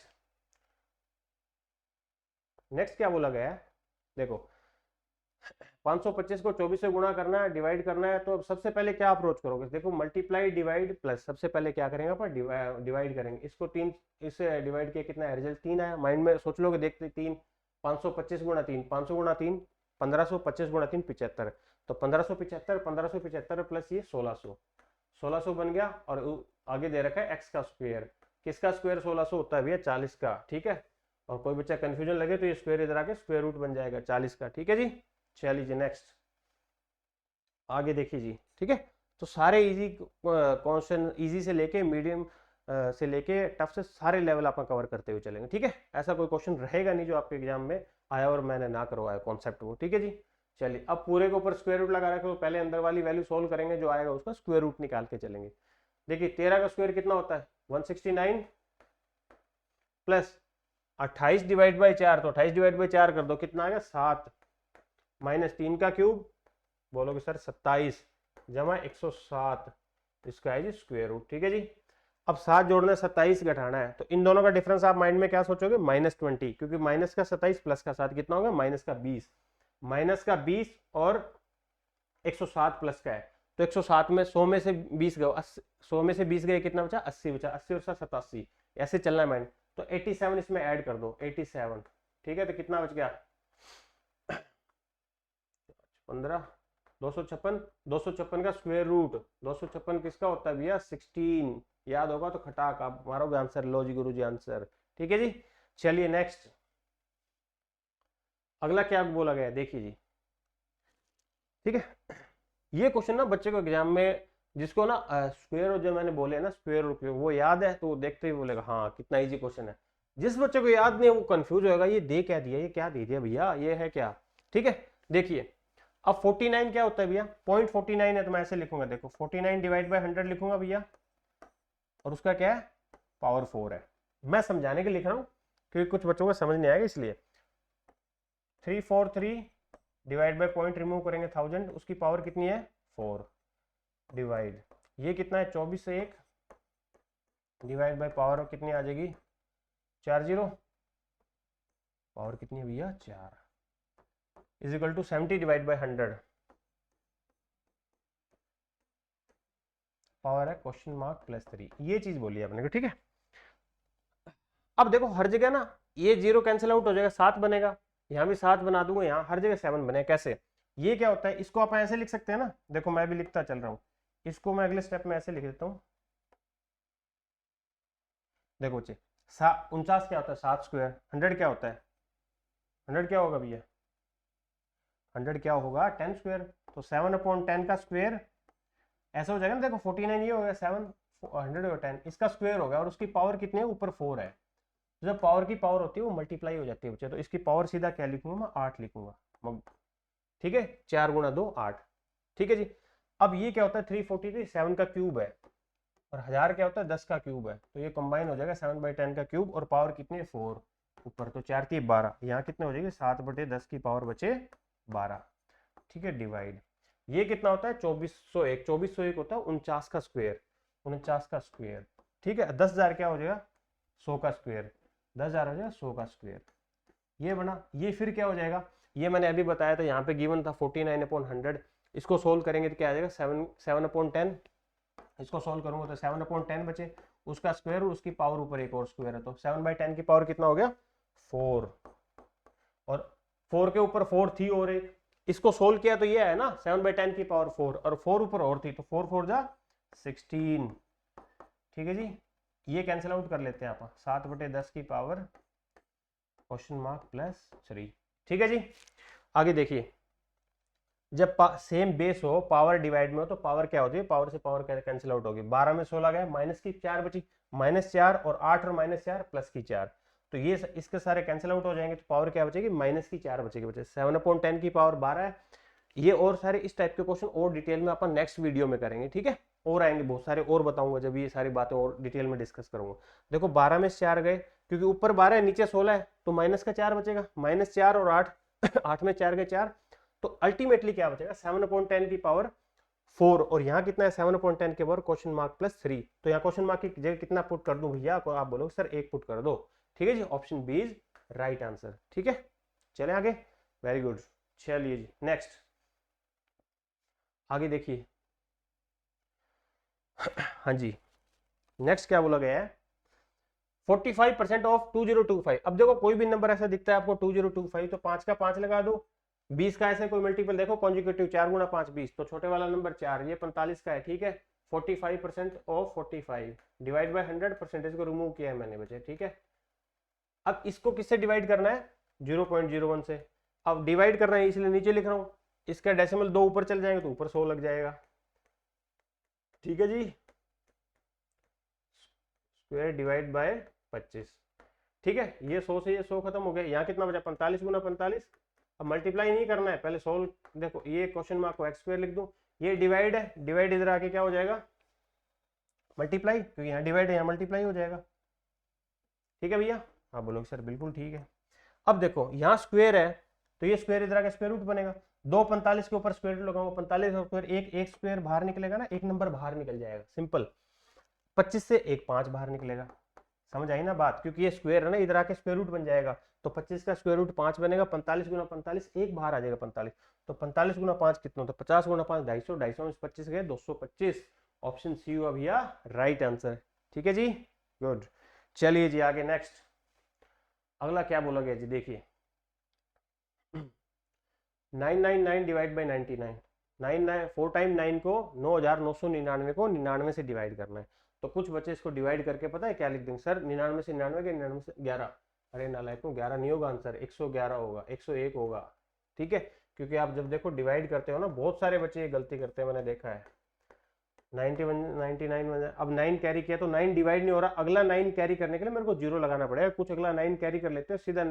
S1: नेक्स्ट क्या बोला गया है, देखो 525 को 24 से गुणा करना है, डिवाइड करना है, तो अब सबसे पहले क्या अप्रोच करोगे? देखो मल्टीप्लाई डिवाइड प्लस, सबसे पहले क्या करेंगे अपन? डिवाइड करेंगे। इसको 3 इससे डिवाइड किया, कितना है रिजल्ट? 3 आया। माइंड में सोच लोगे, देखते 3, 525 गुणा 3, 500 गुणा 3 1525 गुणा 3 75, तो 1575, 1575 प्लस ये 1600, 1600 बन गया। और आगे दे रखा है एक्स का स्क्वायर, किसका स्क्वायर? 1600 होता है भैया 40 का। ठीक है, और कोई बच्चा कंफ्यूजन लगे तो ये स्क्वायर इधर आके स्क्वायर रूट बन जाएगा 40 का। ठीक है जी, चलिए जी नेक्स्ट आगे देखिए जी। ठीक है, तो सारे इजी क्वेश्चन, इजी से लेके मीडियम से लेके टफ से सारे लेवल आप कवर करते हुए चलेंगे। ठीक है, ऐसा कोई क्वेश्चन रहेगा नहीं जो आपके एग्जाम में आया और मैंने ना करवाया कॉन्सेप्ट वो। ठीक है जी, चलिए अब पूरे के ऊपर स्क्वायर रूट लगा रखे हो, पहले अंदर वाली वैल्यू सोल्व करेंगे, जो आएगा उसका स्क्वायर रूट निकाल के चलेंगे। देखिए 13 का स्क्वायर कितना होता है? 169 प्लस 28 डिवाइड बाई 4, तो 28 डिवाइड बाई 4 कर दो, कितना आ गया? 7, माइनस 3 का क्यूब, बोलोगे सर 27 जमा 107, इसका है जी स्क्वायर रूट। ठीक है जी, अब 7 जोड़ना है, 27 घटाना है, तो इन दोनों का डिफरेंस आप माइंड में क्या सोचोगे? -20, क्योंकि माइनस का 27 प्लस का 7 कितना होगा? माइनस का 20, माइनस का 20 और 107 प्लस का है, तो 107 में 100 में से 20 गए, 100 में से 20 गए, कितना बचा? 80 बचा, 80 और 87, ऐसे चलना है माइंड। तो 87 इसमें ऐड कर दो, 87। ठीक है, तो कितना बच गया? 15, 256, 256 का स्क्वायर रूट, 256 किसका होता है भैया? 16, याद होगा तो खटाक आप मारोगे आंसर। लो जी गुरु जी आंसर। ठीक है जी, चलिए नेक्स्ट अगला क्या बोला गया देखिए जी। ठीक है, ये क्वेश्चन ना बच्चे को एग्जाम में, जिसको ना स्क्वायर जो मैंने बोले ना स्क्वायर रूट, वो याद है तो वो देखते ही बोलेगा हाँ कितना इजी क्वेश्चन है। जिस बच्चे को याद नहीं है वो कंफ्यूज होगा, ये दे क्या दिया, ये क्या दे दिया भैया, ये है क्या? ठीक है, देखिए अब 49 क्या होता है भैया? 0.49 है, तो मैं ऐसे लिखूंगा, देखो 49 डिवाइड बाय 100 लिखूंगा भैया, और उसका क्या है? पावर 4 है। मैं समझाने के लिए लिख रहा हूँ क्योंकि कुछ बच्चों को समझ नहीं आएगा, इसलिए 343 डिवाइड बाय पॉइंट रिमूव करेंगे 1000, उसकी पावर कितनी है? 4, डिवाइड ये कितना है? 24 से 1 डिवाइड बाय पावर कितनी आ जाएगी? 40, पावर कितनी है भैया? 4, is equal to 70 divide by 100, power है क्वेश्चन मार्क +3, ये चीज बोली आपने को। ठीक है, अब देखो हर जगह ना ये 0 कैंसिल आउट हो जाएगा, 7 बनेगा, यहाँ भी 7 बना दूंगा, यहाँ हर जगह 7 बने। कैसे? ये क्या होता है, इसको आप ऐसे लिख सकते हैं ना, देखो मैं भी लिखता चल रहा हूँ, इसको मैं अगले स्टेप में ऐसे लिख देता हूँ। देखो बच्चे 49 क्या होता है? 7 स्क्वायर। 100 क्या होता है? 100 क्या होगा भैया? 100 क्या होगा? 10 स्क्वायर। तो 7/10 का स्क्वायर ऐसा हो जाएगा ना, देखो 49 ये हो गया, 7 100/10 इसका स्क्वायर होगा, और उसकी पावर कितनी है? ऊपर 4 है। तो जब पावर की पावर होती है वो मल्टीप्लाई हो जाती है बच्चे, तो इसकी पावर सीधा क्या लिखूंगा मैं? 8 लिखूंगा। ठीक है, 4 गुणा 2 8। ठीक है जी, अब ये क्या होता है? 343 7 का क्यूब है, और 1000 क्या होता है? 10 का क्यूब है, तो ये कंबाइन हो जाएगा 7/10 का क्यूब, और पावर कितनी है? 4 ऊपर, तो 4 3 12, यहाँ कितने हो जाएगी? 7/10 की पावर बचे 12। ठीक है, डिवाइड ये कितना होता है? 2401, 2401 होता है 49 का स्क्वायर, 49 का स्क्वायर। ठीक है, 10,000 क्या हो जाएगा? 100 का स्क्वायर, 10,000 हो जाएगा 100 का स्क्वायर, ये बना। ये फिर क्या हो जाएगा? ये मैंने अभी बताया था, यहाँ पे गिवन था 49/100, इसको सोल्व करेंगे तो क्या आ जाएगा? 7/10, इसको सोल्व करूंगा तो 7/10 बचे, उसका स्क्वायर, उसकी पावर ऊपर एक और स्क्वायर है, तो 7/10 की पावर कितना हो गया? 4, और 4 के ऊपर 4 थी और एक, इसको सोल्व किया तो ये है ना 7/10 की पावर 4, और 4 ऊपर और थी तो 4 4 जा 16। ठीक है जी, ये कैंसिल आउट कर लेते हैं आप, 7/10 की पावर क्वेश्चन मार्क प्लस 3। ठीक है जी, आगे देखिए, जब सेम बेस हो, पावर डिवाइड में हो, तो पावर क्या होती है, पावर से पावर कैंसिल आउट होगी। 12 में 16 गए, माइनस की 4 बची, -4 और 8 और -4 प्लस की 4, तो ये इसके सारे कैंसिल आउट हो जाएंगे, तो पावर क्या बचेगी, -4 बचेगी। बचे 7/10 की पावर 12 है। ये और सारे इस टाइप के क्वेश्चन और डिटेल में अपन नेक्स्ट वीडियो में करेंगे। ठीक है, और आएंगे बहुत सारे और बताऊंगा जब ये सारी बातें और डिटेल में डिस्कस करूंगा। देखो 12 में 4 गए, क्योंकि ऊपर 12 है नीचे 16 है, तो माइनस का 4 बचेगा, -4 और 8 8 में 4 गए 4, तो अल्टीमेटली क्या बचेगा, 7/10 की पावर 4, और यहाँ कितना है 7/10 के पावर क्वेश्चन मार्क प्लस 3। तो यहाँ क्वेश्चन मार्क की जगह कितना पुट कर दूं भैया, आप बोलोगे सर 1 पुट कर दो। ठीक है जी, option b is right answer. ठीक है, चले आगे, वेरी गुड। चलिए जी नेक्स्ट, आगे देखिए। हाँ जी, नेक्स्ट क्या बोला गया है, 45% ऑफ 2025। अब देखो कोई भी नंबर ऐसा दिखता है आपको 2025, तो 5 का 5 लगा दो। 20 का ऐसे कोई मल्टीपल देखो कॉन्जिक्यूटिव, 4 गुना 5 20, तो छोटे वाला नंबर 4, ये 45 का है। ठीक है, 45% ऑफ 45 डिवाइड बाय 100, परसेंटेज को रिमूव किया है मैंने बचे। ठीक है, अब इसको किससे डिवाइड करना है, 0.01 से। अब डिवाइड करना है इसलिए नीचे लिख रहा हूं, इसका डेसिमल 2 ऊपर चल जाएंगे तो ऊपर 100 लग जाएगा। ठीक है जी, स्क्वायर डिवाइड बाय 25। ठीक है, ये 100 से ये 100 खत्म हो गया, यहाँ कितना बचा 45 गुना 45। अब मल्टीप्लाई नहीं करना है, पहले सोल्व। देखो ये क्वेश्चन मार्क को x² लिख दूं, ये डिवाइड है, डिवाइड इधर आके क्या हो जाएगा, मल्टीप्लाई, क्योंकि यहाँ डिवाइड है यहाँ मल्टीप्लाई हो जाएगा। ठीक है भैया, हाँ बोलोगे सर बिल्कुल ठीक है। अब देखो यहाँ स्क्वायर है, तो ये स्क्वायर इधर आके स्क्वायर रूट बनेगा, 2 45 के ऊपर स्क्वायर रूट लगाऊंगा, 45 और स्क्वायर एक स्क्वायर बाहर निकलेगा ना, एक नंबर बाहर निकल जाएगा, सिंपल। 25 से एक 5 बाहर निकलेगा, समझ आई ना बात, क्योंकि ये स्क्वायर है ना, इधर आके स्क्वायर रूट बन जाएगा, तो 25 का स्क्वायर रूट 5 बनेगा, 45 गुना 45 एक बाहर आ जाएगा 45, तो 45 गुना 5 कितना होता है, 50 गुना 5 250, 250 में 25 गए 225। ऑप्शन सी हुआ भैया राइट आंसर। ठीक है जी, गुड। चलिए जी आगे नेक्स्ट, अगला क्या बोला गया जी, देखिए 999 डिवाइड बाई 99, 4 टाइम 9 को 9999 को 99 से डिवाइड करना है। तो कुछ बच्चे इसको डिवाइड करके पता है क्या लिख देंगे, सर 99 से 99 के 99 से 11। अरे नालायक, 11 नहीं होगा आंसर, 111 होगा, 101 होगा। ठीक है, क्योंकि आप जब देखो डिवाइड करते हो ना, बहुत सारे बच्चे ये गलती करते हैं, मैंने देखा है। 91 99, अब 9 कैरी किया तो 9 डिवाइड नहीं हो रहा, अगला 9 कैरी करने के लिए मेरे को 0 लगाना पड़ेगा, कुछ अगला 9 कैरी कर लेते हैं सीधा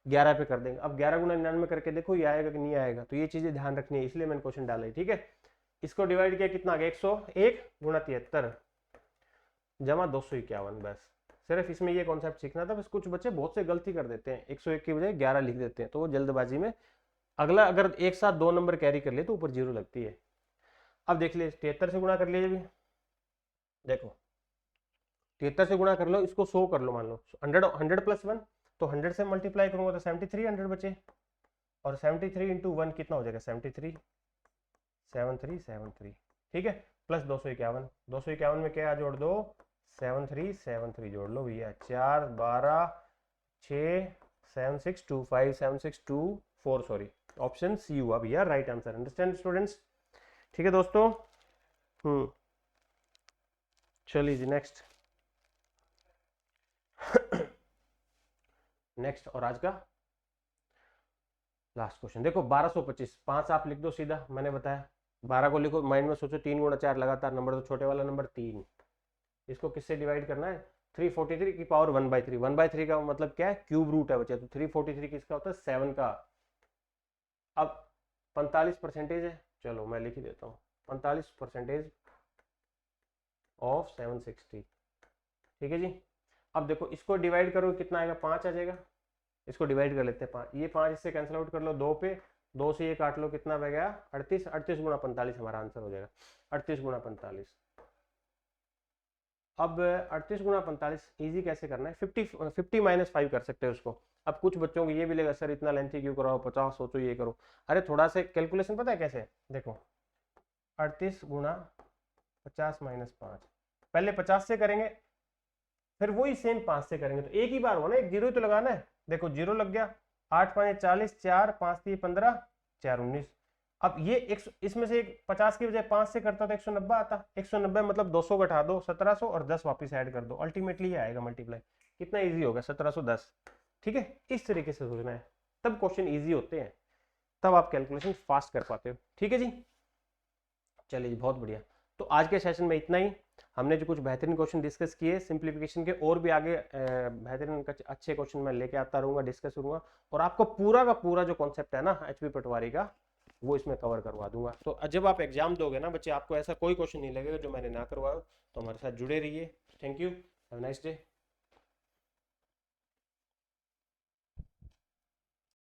S1: 11 पे कर देंगे। अब 11 गुना 99 करके देखो ये आएगा कि नहीं आएगा, तो ये चीजें ध्यान रखनी है, इसलिए मैंने क्वेश्चन डाला है। ठीक है, इसको डिवाइड किया कितना आ गया, 101 गुना 73 जमा 251। बस सिर्फ इसमें ये कॉन्सेप्ट सीखना था। बस कुछ बच्चे बहुत से गलती कर देते हैं, 101 की बजाय 11 लिख देते हैं, तो वो जल्दबाजी में अगला अगर एक साथ 2 नंबर कैरी कर ले तो ऊपर 0 लगती है। अब देख ले 73 से गुणा कर लीजिए, भी देखो 73 से गुणा कर लो, इसको 100 कर लो, मान लो 100 प्लस 1, तो 100 से मल्टीप्लाई करूंगा तो 73 100 बचे, और 73 इंटू 1 कितना हो जाएगा, 73 73। ठीक है, प्लस 251, 251 में क्या जोड़ दो, 73 जोड़ लो भैया, 4 12 6 7625 7624, सॉरी ऑप्शन सी हुआ भैया राइट आंसर। Understand students? ठीक है दोस्तों, चलिए जी नेक्स्ट। नेक्स्ट और आज का लास्ट क्वेश्चन देखो, 1225, 5 आप लिख दो सीधा, मैंने बताया 12 को लिखो, माइंड में सोचो 3 गुणा 4 लगातार नंबर, तो छोटे वाला नंबर 3, इसको किससे डिवाइड करना है, 343 की पावर 1/3। 1/3 का मतलब क्या है, क्यूब रूट है बच्चा, तो 343 किसका होता है, 7 का। अब 45% है, चलो मैं लिख ही देता हूँ, 45% ऑफ 760। ठीक है जी, अब देखो इसको डिवाइड करो कितना आएगा, 5 आ जाएगा, इसको डिवाइड कर लेते हैं 5, ये 5 इससे कैंसिल आउट कर लो, 2 पे 2 से ये काट लो, कितना बच गया 38, 38 गुना 45 हमारा आंसर हो जाएगा, 38 गुना 45। अब 38 गुना 45 ईजी कैसे करना है, 50 माइनस 5 कर सकते हैं उसको। अब कुछ बच्चों को ये भी लगेगा सर इतना लेंथी क्यों कराओ, 50 सोचो ये करो, अरे थोड़ा से कैलकुलेशन पता है कैसे, देखो 38 गुना 50 माइनस 5, पहले 50 से करेंगे, फिर वही सेम 5 से करेंगे, तो एक ही बार हो ना, एक जीरो ही तो लगाना है। देखो 0 लग गया, 8 5 40, 4 5 3 15, 4 19। अब ये इसमें से 50 की बजाय 5 से करता तो 190 आता। 190 मतलब 200 घटा दो 1700 और 10 वापस ऐड कर दो, अल्टीमेटली ये आएगा मल्टीप्लाई। कितना इजी होगा 1710। ठीक है, इस तरीके से सोचना है, तब क्वेश्चन इजी होते हैं, तब आप कैलकुलेशन फास्ट कर पाते हो। ठीक है जी, चलिए जी, बहुत बढ़िया। तो आज के सेशन में इतना ही। हमने जो कुछ बेहतरीन क्वेश्चन डिस्कस किए सिंप्लीफिकेशन के, और भी आगे बेहतरीन अच्छे क्वेश्चन मैं लेके आता रहूंगा, डिस्कस करूंगा, और आपको पूरा का पूरा जो कॉन्सेप्ट है ना एचपी पटवारी का, वो इसमें कवर करवा दूंगा। तो जब आप एग्जाम दोगे ना बच्चे, आपको ऐसा कोई क्वेश्चन नहीं लगेगा जो मैंने ना करवाया। तो हमारे साथ जुड़े रहिए। Thank you, have a nice day.